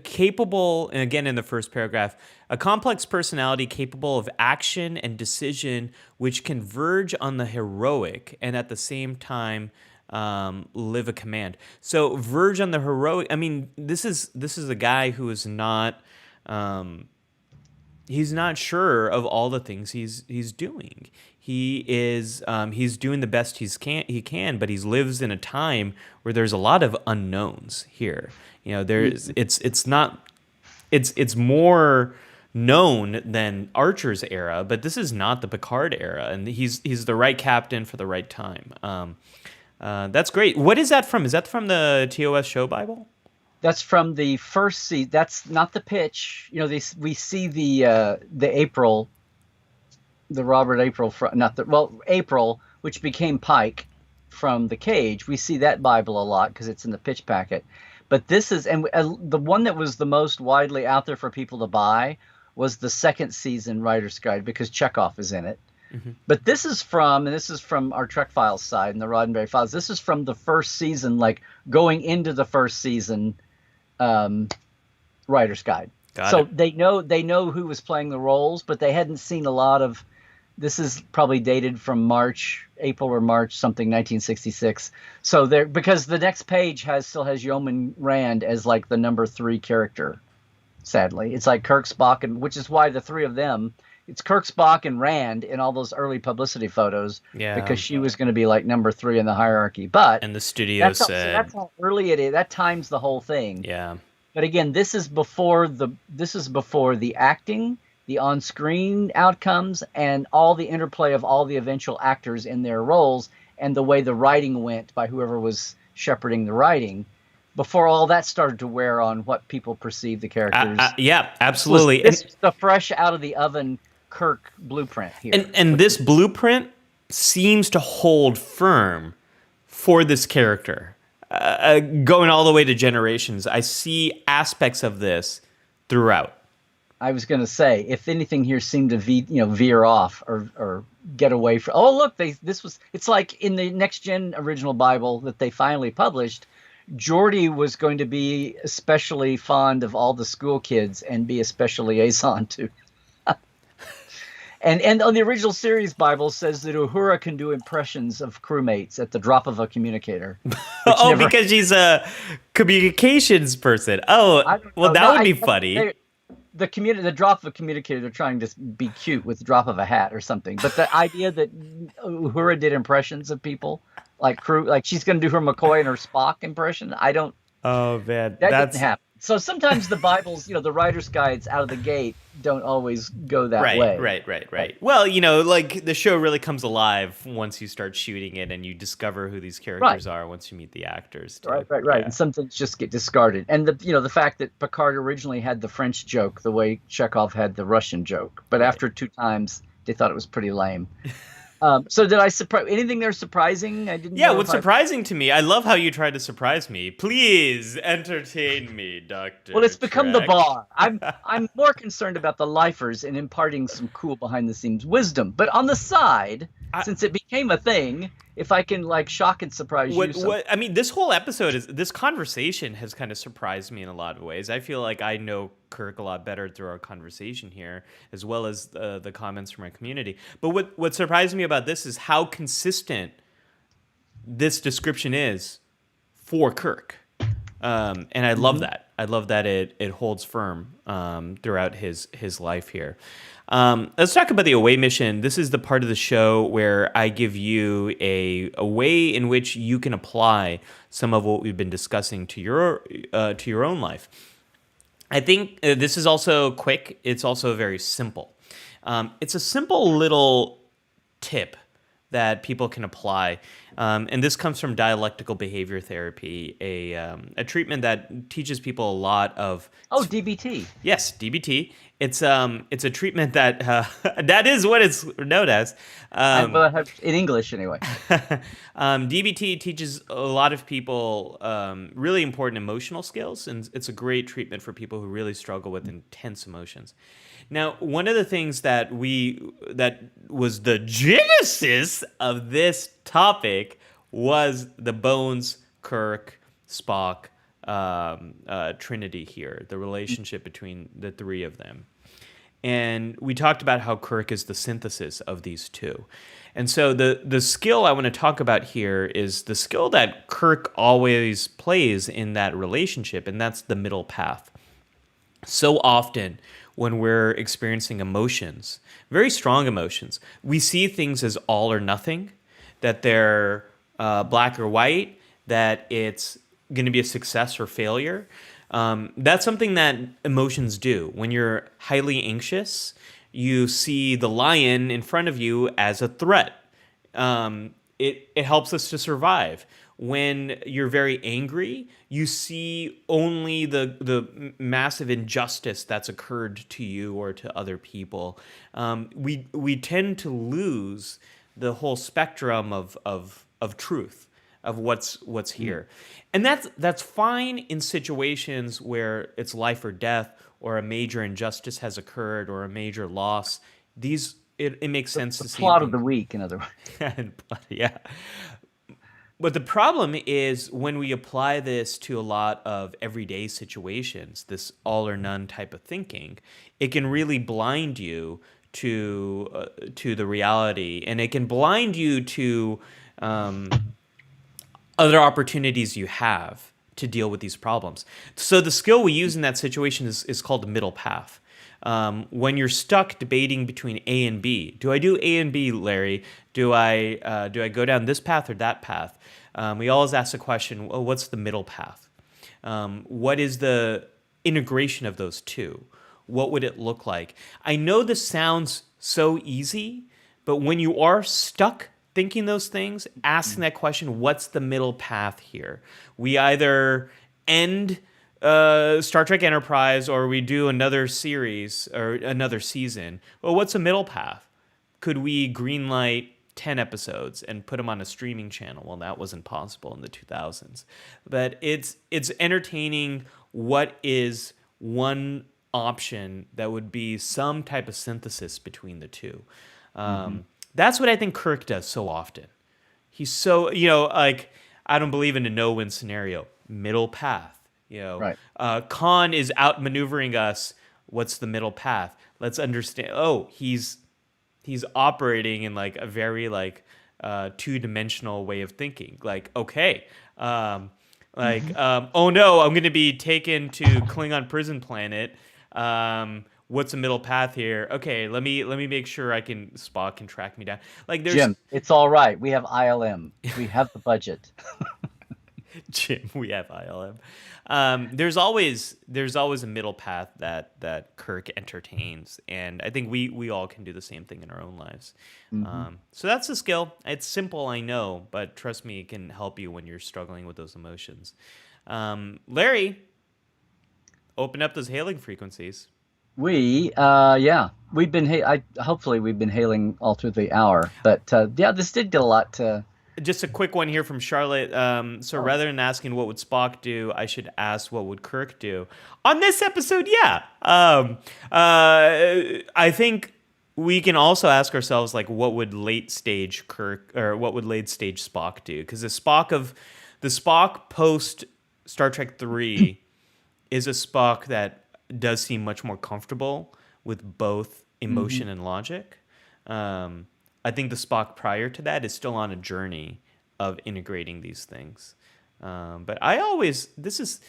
Capable, and again in the first paragraph, a complex personality capable of action and decision which can verge on the heroic and at the same time live a command. So verge on the heroic. I mean, this is a guy who is not. He's not sure of all the things he's doing. He's doing the best he can, but he lives in a time where there's a lot of unknowns here. It's more known than Archer's era, but this is not the Picard era, and he's the right captain for the right time. That's great. What is that from? Is that from the TOS show Bible? That's from the first season. That's not the pitch. We see the April, the Robert April, April, which became Pike from the Cage. We see that Bible a lot because it's in the pitch packet. But this is, and the one that was the most widely out there for people to buy was the second season Writer's Guide, because Chekhov is in it. Mm-hmm. But this is from our Trek Files side and the Roddenberry Files. This is from the first season, like going into the first season. Writer's Guide. They know who was playing the roles, but they hadn't seen a lot of. This is probably dated from April or March, something 1966. So because the next page still has Yeoman Rand as like the number 3 character. Sadly, it's like Kirk, Spock, and which is why the three of them. It's Kirk, Spock, and Rand in all those early publicity photos. Yeah. Because she was going to be like number 3 in the hierarchy. And the studio said that's how early it is. That times the whole thing. Yeah. But again, this is before the acting, the on-screen outcomes, and all the interplay of all the eventual actors in their roles, and the way the writing went by whoever was shepherding the writing. Before all that started to wear on what people perceive the characters. Yeah, absolutely. This is the fresh out of the oven Kirk blueprint here. And this blueprint seems to hold firm for this character. Going all the way to generations, I see aspects of this throughout. I was going to say, if anything here seemed to veer off or get away from. Oh, look, it's like in the Next Gen original Bible that they finally published. Geordie was going to be especially fond of all the school kids and be a special liaison to. And on the original series Bible says that Uhura can do impressions of crewmates at the drop of a communicator. Because she's a communications person. Oh, well, that would be funny. The drop of a communicator, they're trying to be cute with the drop of a hat or something. But the idea that Uhura did impressions of people, like she's going to do her McCoy and her Spock impression, I don't. Oh man, that didn't happen. So sometimes the Bibles, the writer's guides out of the gate don't always go that way. Right. Well, like the show really comes alive once you start shooting it and you discover who these characters are once you meet the actors. Too. Right. Yeah. And some things just get discarded. And the fact that Picard originally had the French joke the way Chekhov had the Russian joke, but after 2 times they thought it was pretty lame. So did I surprise anything there surprising? I didn't. Yeah, what's surprising to me? I love how you tried to surprise me. Please entertain me, Doctor. Well, it's become the bar. I'm more concerned about the lifers and imparting some cool behind the scenes wisdom. But on the side, since it became a thing, if I can shock and surprise you. I mean, this whole this conversation has kind of surprised me in a lot of ways. I feel like I know Kirk a lot better through our conversation here, as well as the comments from our community. But what surprised me about this is how consistent this description is for Kirk. And I love that. I love that it holds firm throughout his life here. Let's talk about the away mission. This is the part of the show where I give you a way in which you can apply some of what we've been discussing to your own life. I think this is also quick. It's also very simple. It's a simple little tip that people can apply. And this comes from dialectical behavior therapy, a treatment that teaches people a lot of... Oh, DBT. Yes, DBT. It's a treatment that that is what it's known as. In English, anyway. DBT teaches a lot of people really important emotional skills, and it's a great treatment for people who really struggle with intense emotions. Now, one of the things that was the genesis of this topic was the Bones, Kirk, Spock trinity here, the relationship between the 3 of them. And we talked about how Kirk is the synthesis of these 2. And so the skill I want to talk about here is the skill that Kirk always plays in that relationship, and that's the middle path. So often when we're experiencing emotions, very strong emotions, we see things as all or nothing, that they're black or white, that it's going to be a success or failure. That's something that emotions do. When you're highly anxious, you see the lion in front of you as a threat. It helps us to survive. When you're very angry, you see only the massive injustice that's occurred to you or to other people. We tend to lose the whole spectrum of truth, of what's here. And that's fine in situations where it's life or death, or a major injustice has occurred, or a major loss. It makes sense to see. The plot of the week, in other words. Yeah. But the problem is when we apply this to a lot of everyday situations, this all or none type of thinking, it can really blind you to the reality, and it can blind you to other opportunities you have to deal with these problems. So the skill we use in that situation is called the middle path. When you're stuck debating between A and B, do I do A and B, Larry? Do I go down this path or that path? We always ask the question, well, what's the middle path? What is the integration of those 2? What would it look like? I know this sounds so easy, but when you are stuck thinking those things, asking that question, what's the middle path here? We either end Star Trek Enterprise, or we do another series or another season. Well, what's a middle path? Could we greenlight 10 episodes and put them on a streaming channel? Well, that wasn't possible in the 2000s. But it's entertaining. What is one option that would be some type of synthesis between the two. That's what I think Kirk does so often. He's so, like, I don't believe in a no-win scenario. Middle path. Right. Khan is outmaneuvering us. What's the middle path? Let's understand. Oh, he's operating in like a very like two-dimensional way of thinking. Like, okay, oh no, I'm going to be taken to Klingon prison planet. What's the middle path here? Okay, let me make sure Spock can track me down. Like, there's Jim, it's all right. We have ILM. We have the budget. Jim, we have ILM. There's always a middle path that Kirk entertains, and I think we all can do the same thing in our own lives. So that's a skill. It's simple, I know, but trust me, it can help you when you're struggling with those emotions. Larry, open up those hailing frequencies. We've been hopefully we've been hailing all through the hour, but this did get a lot. Just a quick one here from Charlotte. Rather than asking what would Spock do, I should ask what would Kirk do. On this episode, yeah. I think we can also ask ourselves, like, what would late stage Kirk or what would late stage Spock do? Because the Spock post Star Trek 3 is a Spock that does seem much more comfortable with both emotion and logic. I think the Spock prior to that is still on a journey of integrating these things. But this is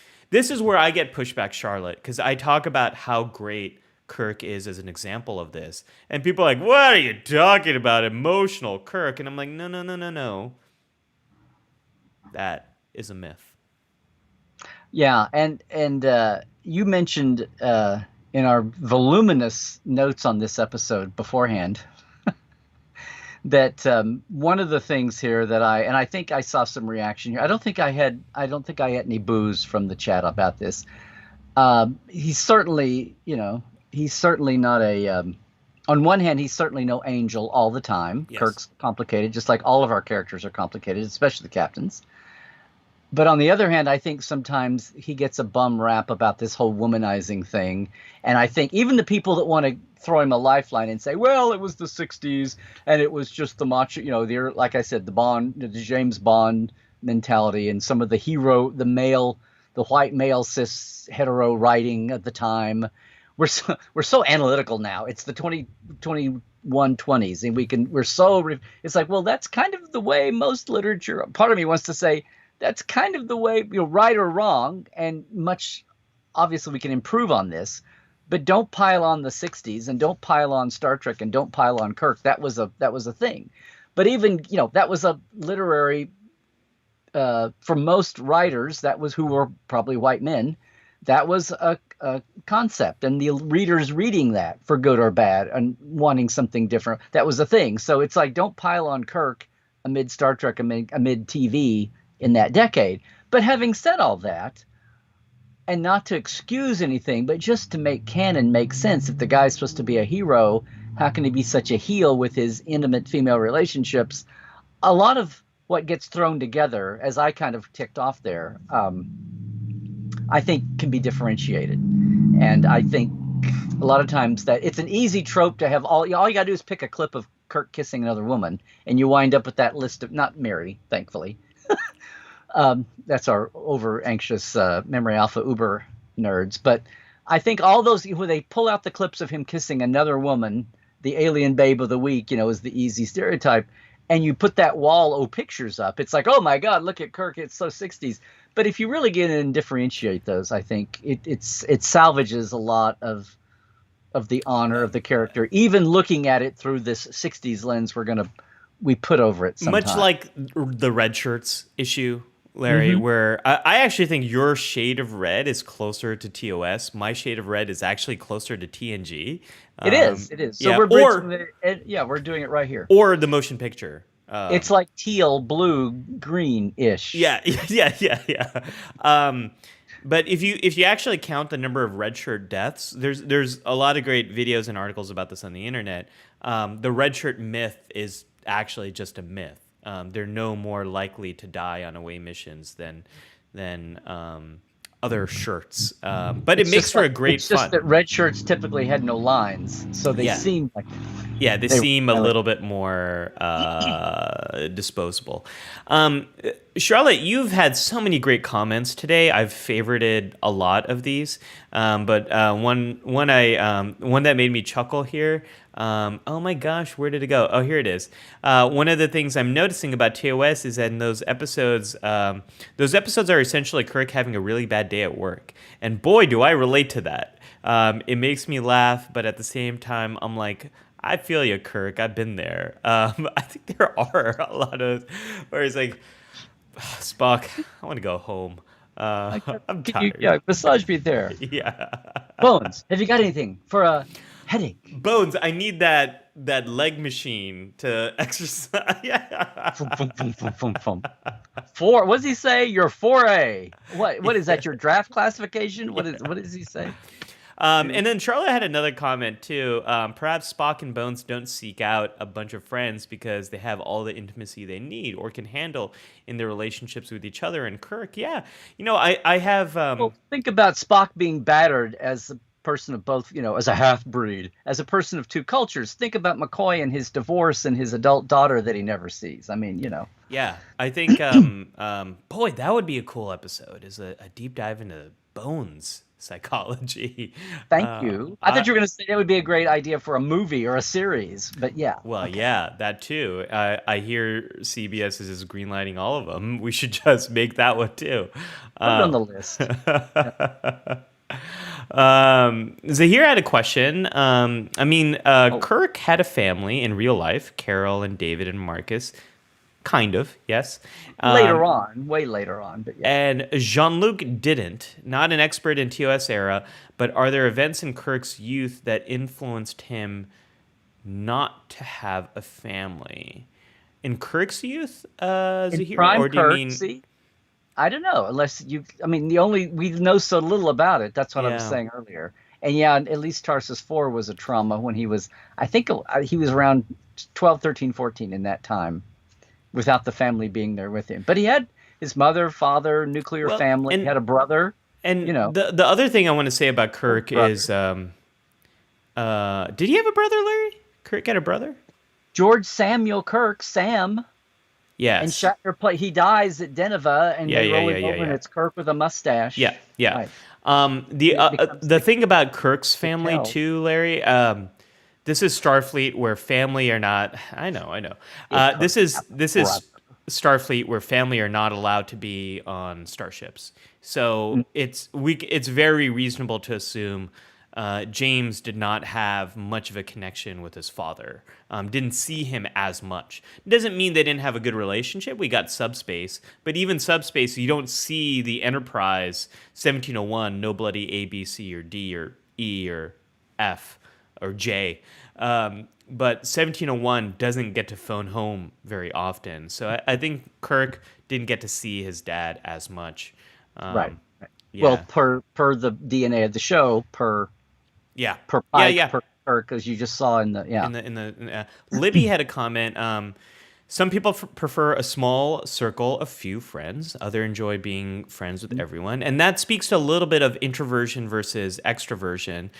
where I get pushback, Charlotte, because I talk about how great Kirk is as an example of this. And people are like, what are you talking about, emotional Kirk? And I'm like, no. That is a myth. Yeah, and you mentioned in our voluminous notes on this episode beforehand that one of the things here that I think I saw some reaction here. I don't think I had any boos from the chat about this. He's certainly not a. On one hand, he's certainly no angel all the time. Yes. Kirk's complicated, just like all of our characters are complicated, especially the captains. But on the other hand, I think sometimes he gets a bum rap about this whole womanizing thing. And I think even the people that want to throw him a lifeline and say, well, it was the 60s and it was just the macho, like I said, the James Bond mentality and some of the hero, the white male cis hetero writing at the time. We're so analytical now. It's the 2120s and it's like, well, that's kind of the way most literature, part of me wants to say, that's kind of the way, right or wrong, and much obviously we can improve on this, but don't pile on the 60s and don't pile on Star Trek and don't pile on Kirk. That was a thing. But even, that was a literary, for most writers, that was who were probably white men. That was a concept, and the readers reading that for good or bad and wanting something different, that was a thing. So it's like, don't pile on Kirk amid Star Trek, amid TV in that decade. But having said all that, and not to excuse anything, but just to make canon make sense, if the guy's supposed to be a hero, how can he be such a heel with his intimate female relationships? A lot of what gets thrown together, as I kind of ticked off there, I think can be differentiated. And I think a lot of times that it's an easy trope to have all you got to do is pick a clip of Kirk kissing another woman, and you wind up with that list of, not Mary, thankfully. That's our over anxious memory alpha uber nerds. But I think all those, when they pull out the clips of him kissing another woman, the alien babe of the week, is the easy stereotype. And you put that wall of pictures up. It's like, oh my God, look at Kirk. It's so 60s. But if you really get in and differentiate those, I think it salvages a lot of the honor of the character, even looking at it through this 60s lens we put over it sometimes. Much like the red shirts issue, Larry, where I actually think your shade of red is closer to TOS. My shade of red is actually closer to TNG. It is. So we're we're doing it right here. Or the motion picture. It's like teal, blue, green-ish. Yeah. But if you actually count the number of red shirt deaths, there's a lot of great videos and articles about this on the internet. The red shirt myth is actually just a myth. They're no more likely to die on away missions than other shirts. But it makes for a great it's fun. just that red shirts typically had no lines, so they Yeah. seem like Yeah, they seem a little bit more disposable. Charlotte, you've had so many great comments today. I've favorited a lot of these, but one that made me chuckle here. Oh my gosh, where did it go? Oh, here it is. One of the things I'm noticing about TOS is that in those episodes are essentially Kirk having a really bad day at work, and boy, do I relate to that. It makes me laugh, but at the same time, I'm like, I feel you, Kirk. I've been there. I think there are a lot of where he's like, Spock, I want to go home. I'm tired. Yeah, massage me there. Yeah. Bones, have you got anything for a headache? Bones, I need that leg machine to exercise. Yeah. What does he say? Your 4A. What is that? Your draft classification? What does he say? And then Charlotte had another comment too. Perhaps Spock and Bones don't seek out a bunch of friends because they have all the intimacy they need or can handle in their relationships with each other. And Kirk, yeah, I have. Well, think about Spock being battered as a person of both, as a half-breed, as a person of two cultures. Think about McCoy and his divorce and his adult daughter that he never sees. I mean, Yeah, I think, boy, that would be a cool episode. Is a deep dive into Bones psychology. Thank you. I thought you were going to say that would be a great idea for a movie or a series, but yeah. Well, okay. Yeah, that too. I hear CBS is greenlighting all of them. We should just make that one too. Put it on the list. Zahir had a question. Kirk had a family in real life, Carol and David and Marcus. Kind of, yes. Later on, way later on. But yeah. And Jean-Luc didn't. Not an expert in TOS era, but are there events in Kirk's youth that influenced him not to have a family? In Kirk's youth, Zahir? Or do you mean... See? I don't know. We know so little about it. That's what I was saying earlier. And yeah, at least Tarsus 4 was a trauma when he was, I think he was around 12, 13, 14 in that time, without the family being there with him. But he had his mother, father, nuclear family. He had a brother. And the other thing I want to say about Kirk is, did he have a brother, Larry? Kirk had a brother? George Samuel Kirk, Sam. Yes. And Shatner he dies at Deneva, and they roll him over, and it's Kirk with a mustache. Yeah, yeah. Right. The thing about Kirk's family too, Larry. This is Starfleet where family are not. I know. This is Starfleet where family are not allowed to be on starships. So it's very reasonable to assume James did not have much of a connection with his father. Didn't see him as much. It doesn't mean they didn't have a good relationship. We got Subspace, but even Subspace, you don't see the Enterprise 1701, no bloody A, B, C, or D, or E, or F, or J. But 1701 doesn't get to phone home very often. So I think Kirk didn't get to see his dad as much. Right. Yeah. Well, per the DNA of the show, per Pike, per Kirk, as you just saw in the Libby had a comment. Some people prefer a small circle of few friends. Others enjoy being friends with everyone. And that speaks to a little bit of introversion versus extroversion.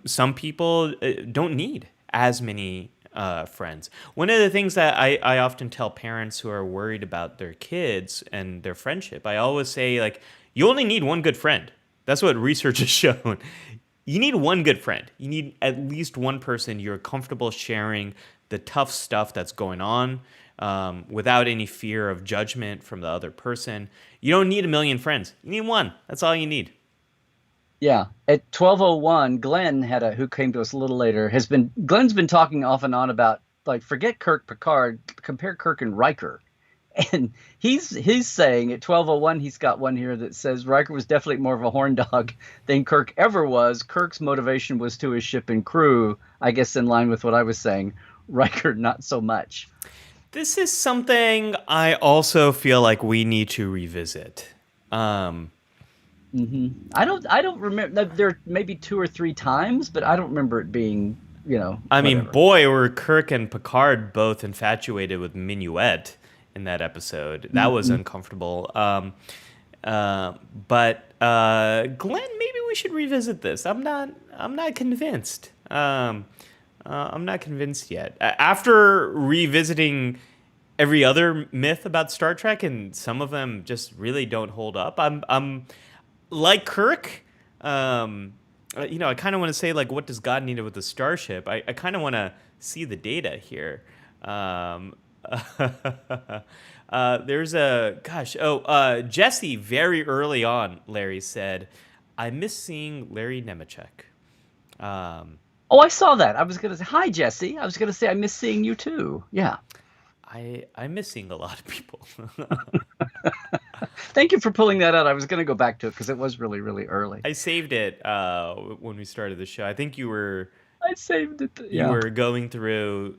Some people don't need as many friends. One of the things that I often tell parents who are worried about their kids and their friendship, I always say, you only need one good friend. That's what research has shown. You need one good friend. You need at least one person you're comfortable sharing the tough stuff that's going on without any fear of judgment from the other person. You don't need a million friends. You need one. That's all you need. Yeah. At 12:01, Glenn who came to us a little later, Glenn's been talking off and on about, forget Kirk Picard, compare Kirk and Riker. And he's saying at 12:01, he's got one here that says Riker was definitely more of a horn dog than Kirk ever was. Kirk's motivation was to his ship and crew, I guess in line with what I was saying. Riker, not so much. This is something I also feel like we need to revisit. I don't remember. There may be 2 or 3 times, but I don't remember it being, I mean, boy, were Kirk and Picard both infatuated with Minuet in that episode. That was uncomfortable. Glenn, maybe we should revisit this. I'm not convinced. I'm not convinced yet. After revisiting every other myth about Star Trek, and some of them just really don't hold up. I'm like Kirk. I kind of want to say, like, what does God need with the starship? I kind of want to see the data here. Um, there's a gosh. Jesse very early on. Larry said, "I miss seeing Larry Nemecek." Um, Oh, I saw that. I was gonna say hi, Jesse. I was gonna say I miss seeing you too. Yeah. I'm missing a lot of people. Thank you for pulling that out. I was gonna go back to it because it was really, really early. I saved it when we started the show. I think I saved it. you Yeah. were going through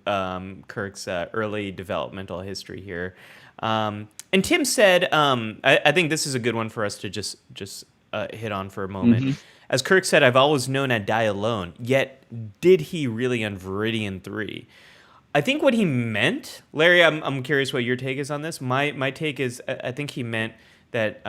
Kirk's early developmental history here. And Tim said, I think this is a good one for us to just hit on for a moment. Hmm. As Kirk said, I've always known I'd die alone. Yet, did he really on Viridian 3? I think what he meant, Larry, I'm curious what your take is on this. My take is I think he meant that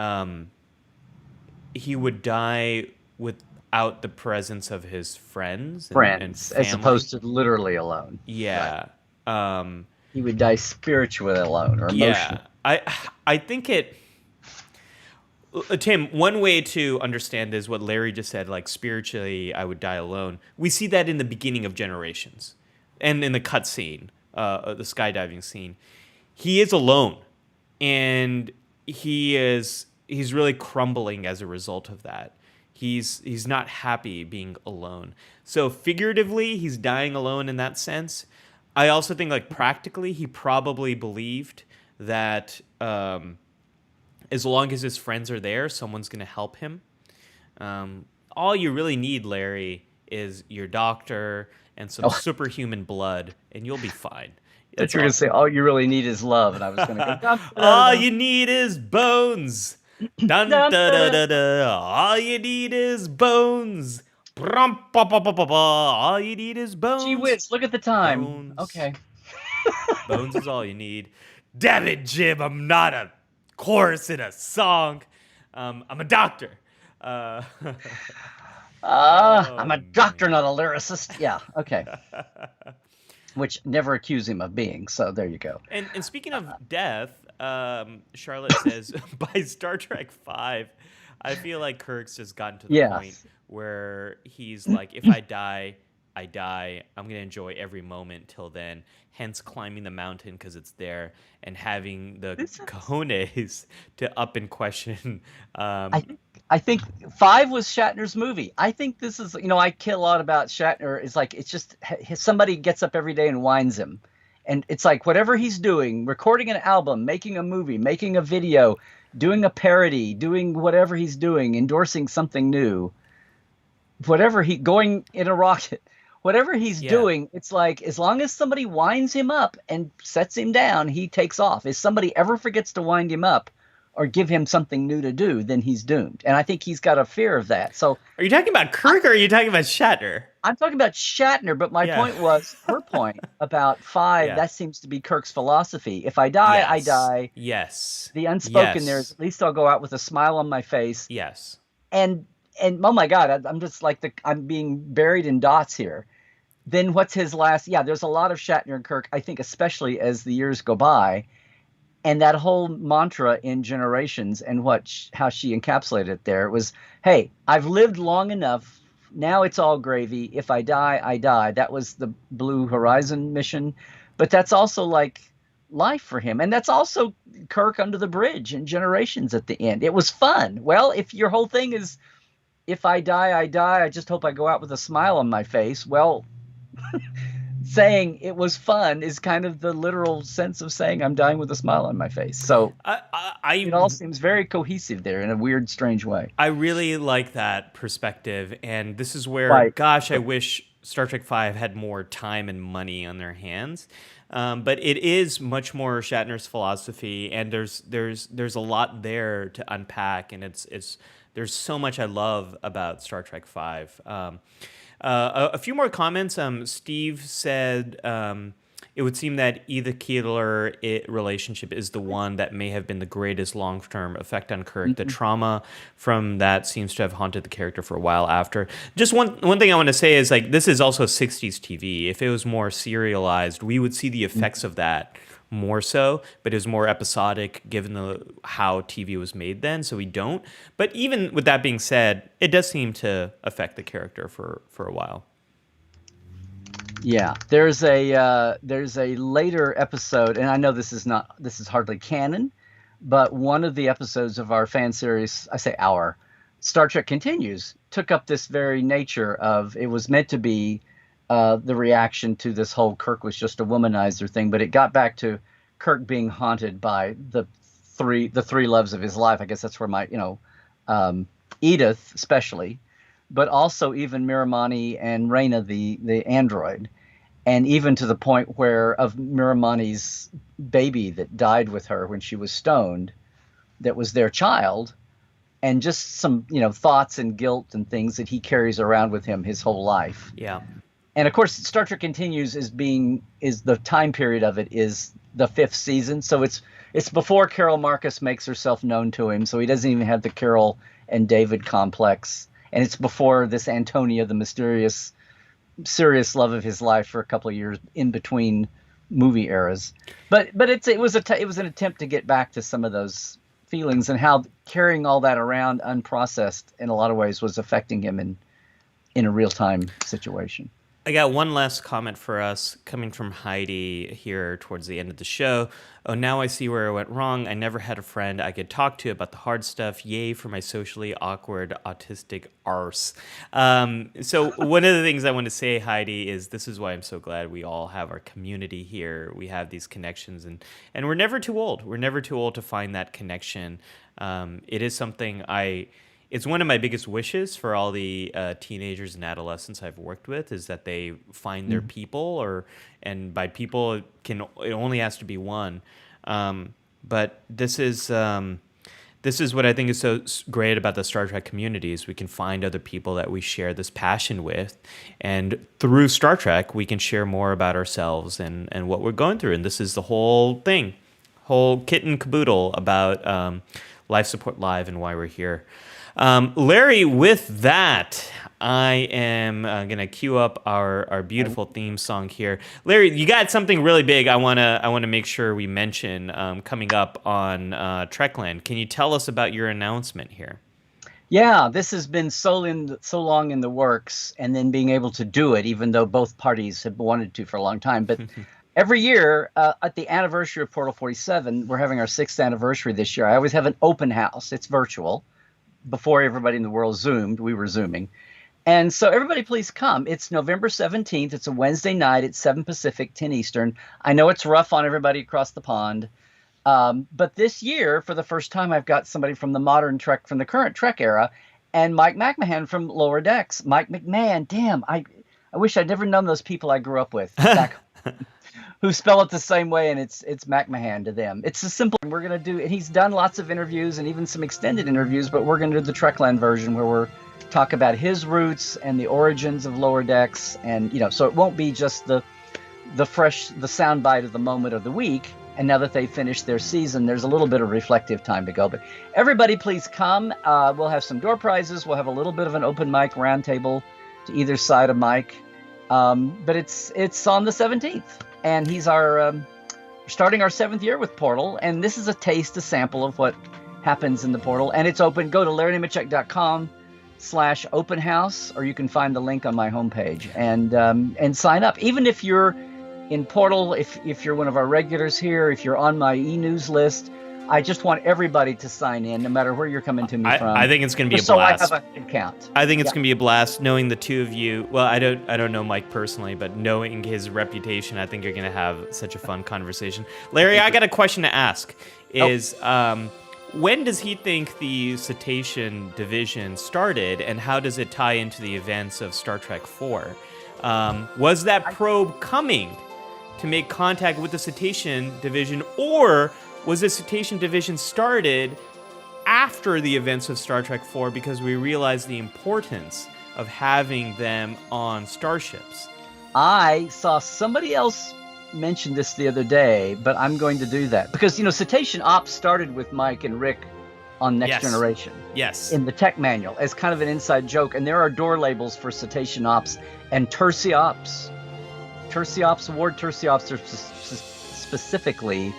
he would die without the presence of his friends and Friends, as family. opposed to literally alone. Right. Yeah. Um, He would die spiritually alone or yeah. emotionally. I think it Tim, one way to understand is what Larry just said, like spiritually I would die alone. We see that in the beginning of Generations and in the cutscene, the skydiving scene. He is alone and he's really crumbling as a result of that. He's not happy being alone. So figuratively, he's dying alone in that sense. I also think like practically, he probably believed that as long as his friends are there, someone's going to help him. All you really need, Larry, is your doctor and some Oh, superhuman blood, and you'll be fine. that That's you're gonna all. say all you really need is love, and I was gonna go dum, da, da, All dum, you need is bones. Dun dum, da da, da da. da da. All you need is bones. Brum, ba, ba, ba, ba, ba. All you need is Gee bones. whiz, look at the time. Bones. Okay. Bones is all you need. Damn it, Jim. I'm not a chorus in a song. I'm a doctor. Uh, I'm oh, a doctor, not man. a lyricist. Yeah, okay. Which never accuse him of being. So there you go. And speaking of death, Charlotte says by Star Trek 5, I feel like Kirk's just gotten to the point Yes. where he's like, if I die, I die. I'm gonna enjoy every moment till then. Hence, climbing the mountain because it's there, and having the This is. cojones to up and question. I Um, think. I think five was Shatner's movie. I think this is. I care a lot about Shatner. It's like it's just somebody gets up every day and whines him, and it's like whatever he's doing, recording an album, making a movie, making a video, doing a parody, doing whatever he's doing, endorsing something new, whatever he going in a rocket, whatever he's yeah, doing, it's like as long as somebody winds him up and sets him down, he takes off. If somebody ever forgets to wind him up or give him something new to do, then he's doomed. And I think he's got a fear of that. So are you talking about I, Kirk or are you talking about Shatner? I'm talking about Shatner, but my Yeah, point was her point about five. yeah. That seems to be Kirk's philosophy. If I die, I Yes, die. yes, The unspoken there is yes, at least I'll go out with a smile on my face. yes. And oh my God, I'm just like I'm being buried in dots here. Then what's his last? Yeah, there's a lot of Shatner and Kirk, I think, especially as the years go by. And that whole mantra in Generations and how she encapsulated it there was, hey, I've lived long enough. Now it's all gravy. If I die, I die. That was the Blue Horizon mission. But that's also like life for him. And that's also Kirk under the bridge in Generations at the end. It was fun. Well, if your whole thing is, if I die, I die. I just hope I go out with a smile on my face. Well, saying it was fun is kind of the literal sense of saying I'm dying with a smile on my face. So I, it I all seems very cohesive there in a weird, strange way. I really like that perspective, and this is where, Right. gosh, I wish Star Trek Five had more time and money on their hands. But it is much more Shatner's philosophy, and there's a lot there to unpack, and it's there's so much I love about Star Trek Five. A few more comments. Steve said. it would seem that either Keeler relationship is the one that may have been the greatest long-term effect on Kirk. The trauma from that seems to have haunted the character for a while after. Just one thing I want to say is, like, this is also 60s TV. If it was more serialized, we would see the effects of that more so, but it was more episodic given how TV was made then, so we don't. But even with that being said, it does seem to affect the character for a while. Yeah, there's a later episode, and I know this is hardly canon, but one of the episodes of our fan series, I say our, Star Trek Continues, took up this very nature of, it was meant to be the reaction to this whole Kirk was just a womanizer thing, but it got back to Kirk being haunted by the three loves of his life. I guess that's where my Edith especially, but also even Miramani and Reyna, the android, and even to the point where of Miramani's baby that died with her when she was stoned, that was their child, and just some thoughts and guilt and things that he carries around with him his whole life. Yeah. And of course, Star Trek Continues is the time period of it is the 5th season, so it's before Carol Marcus makes herself known to him, so he doesn't even have the Carol and David complex, and it's before this Antonia, the mysterious, serious love of his life, for a couple of years in between movie eras. But it was an attempt to get back to some of those feelings and how carrying all that around unprocessed in a lot of ways was affecting him in a real time situation. I got one last comment for us coming from Heidi here towards the end of the show. Oh, now I see where I went wrong. I never had a friend I could talk to about the hard stuff. Yay for my socially awkward autistic arse. So one of the things I want to say, Heidi, is this is why I'm so glad we all have our community here. We have these connections, and we're never too old. We're never too old to find that connection. It is something It's one of my biggest wishes for all the teenagers and adolescents I've worked with, is that they find their people, and by people it only has to be one. But this is what I think is so great about the Star Trek community, is we can find other people that we share this passion with, and through Star Trek we can share more about ourselves and what we're going through. And this is the whole thing, whole kit and caboodle about Life Support Live and why we're here. Larry, with that, I am going to cue up our beautiful theme song here. Larry, you got something really big I want to make sure we mention coming up on Trekland. Can you tell us about your announcement here? Yeah, this has been so long in the works, and then being able to do it, even though both parties have wanted to for a long time. But every year, at the anniversary of Portal 47, we're having our 6th anniversary this year. I always have an open house. It's virtual. Before everybody in the world Zoomed, we were Zooming. And so everybody please come. It's November 17th. It's a Wednesday night at 7 Pacific, 10 Eastern. I know it's rough on everybody across the pond. But this year, for the first time, I've got somebody from the modern Trek, from the current Trek era, and Mike McMahon from Lower Decks. Mike McMahon, damn, I wish I'd never known those people I grew up with back who spell it the same way, and it's McMahon to them. It's a simple. We're gonna do, and he's done lots of interviews and even some extended interviews, but we're gonna do the Trekland version where we're talk about his roots and the origins of Lower Decks, and so it won't be just the soundbite of the moment of the week. And now that they've finished their season, there's a little bit of reflective time to go. But everybody, please come. We'll have some door prizes. We'll have a little bit of an open mic roundtable to either side of Mike. But it's on the 17th. And he's starting our 7th year with Portal, and this is a sample of what happens in the Portal. And it's open. Go to LarryNemecek.com/open house, or you can find the link on my homepage and sign up. Even if you're in Portal, if you're one of our regulars here, if you're on my e-news list, I just want everybody to sign in, no matter where you're coming to me from. I think it's going to be a blast. So I have a good count. I think it's going to be a blast knowing the two of you. Well, I don't know Mike personally, but knowing his reputation, I think you're going to have such a fun conversation. Larry, I got a question to ask. When does he think the Cetacean Division started, and how does it tie into the events of Star Trek IV? Was that probe coming to make contact with the Cetacean Division, or was the Cetacean Division started after the events of Star Trek IV because we realized the importance of having them on starships? I saw somebody else mention this the other day, but I'm going to do that because Cetacean Ops started with Mike and Rick on Next Generation. Yes. In the tech manual as kind of an inside joke, and there are door labels for Cetacean Ops and Terciops. Award Terciops are specifically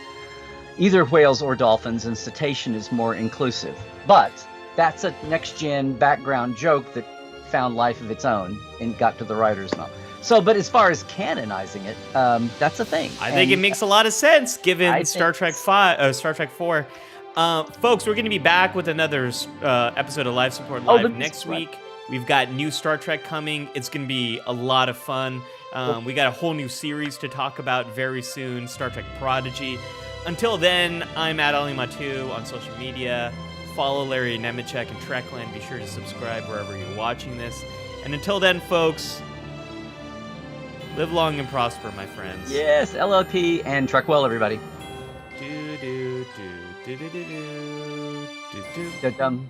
either whales or dolphins, and cetacean is more inclusive. But that's a next-gen background joke that found life of its own and got to the writers and all. So, but as far as canonizing it, that's a thing. I think it makes a lot of sense given Star Trek 4. Folks, we're going to be back with another episode of Live Support Live next week. We've got new Star Trek coming. It's going to be a lot of fun. We got a whole new series to talk about very soon, Star Trek Prodigy. Until then, I'm at Ali Mattu on social media. Follow Larry Nemecek and Trekland. Be sure to subscribe wherever you're watching this. And until then, folks, live long and prosper, my friends. Yes, LLP and Trek well, everybody. Do do do do do do do do do. Dum.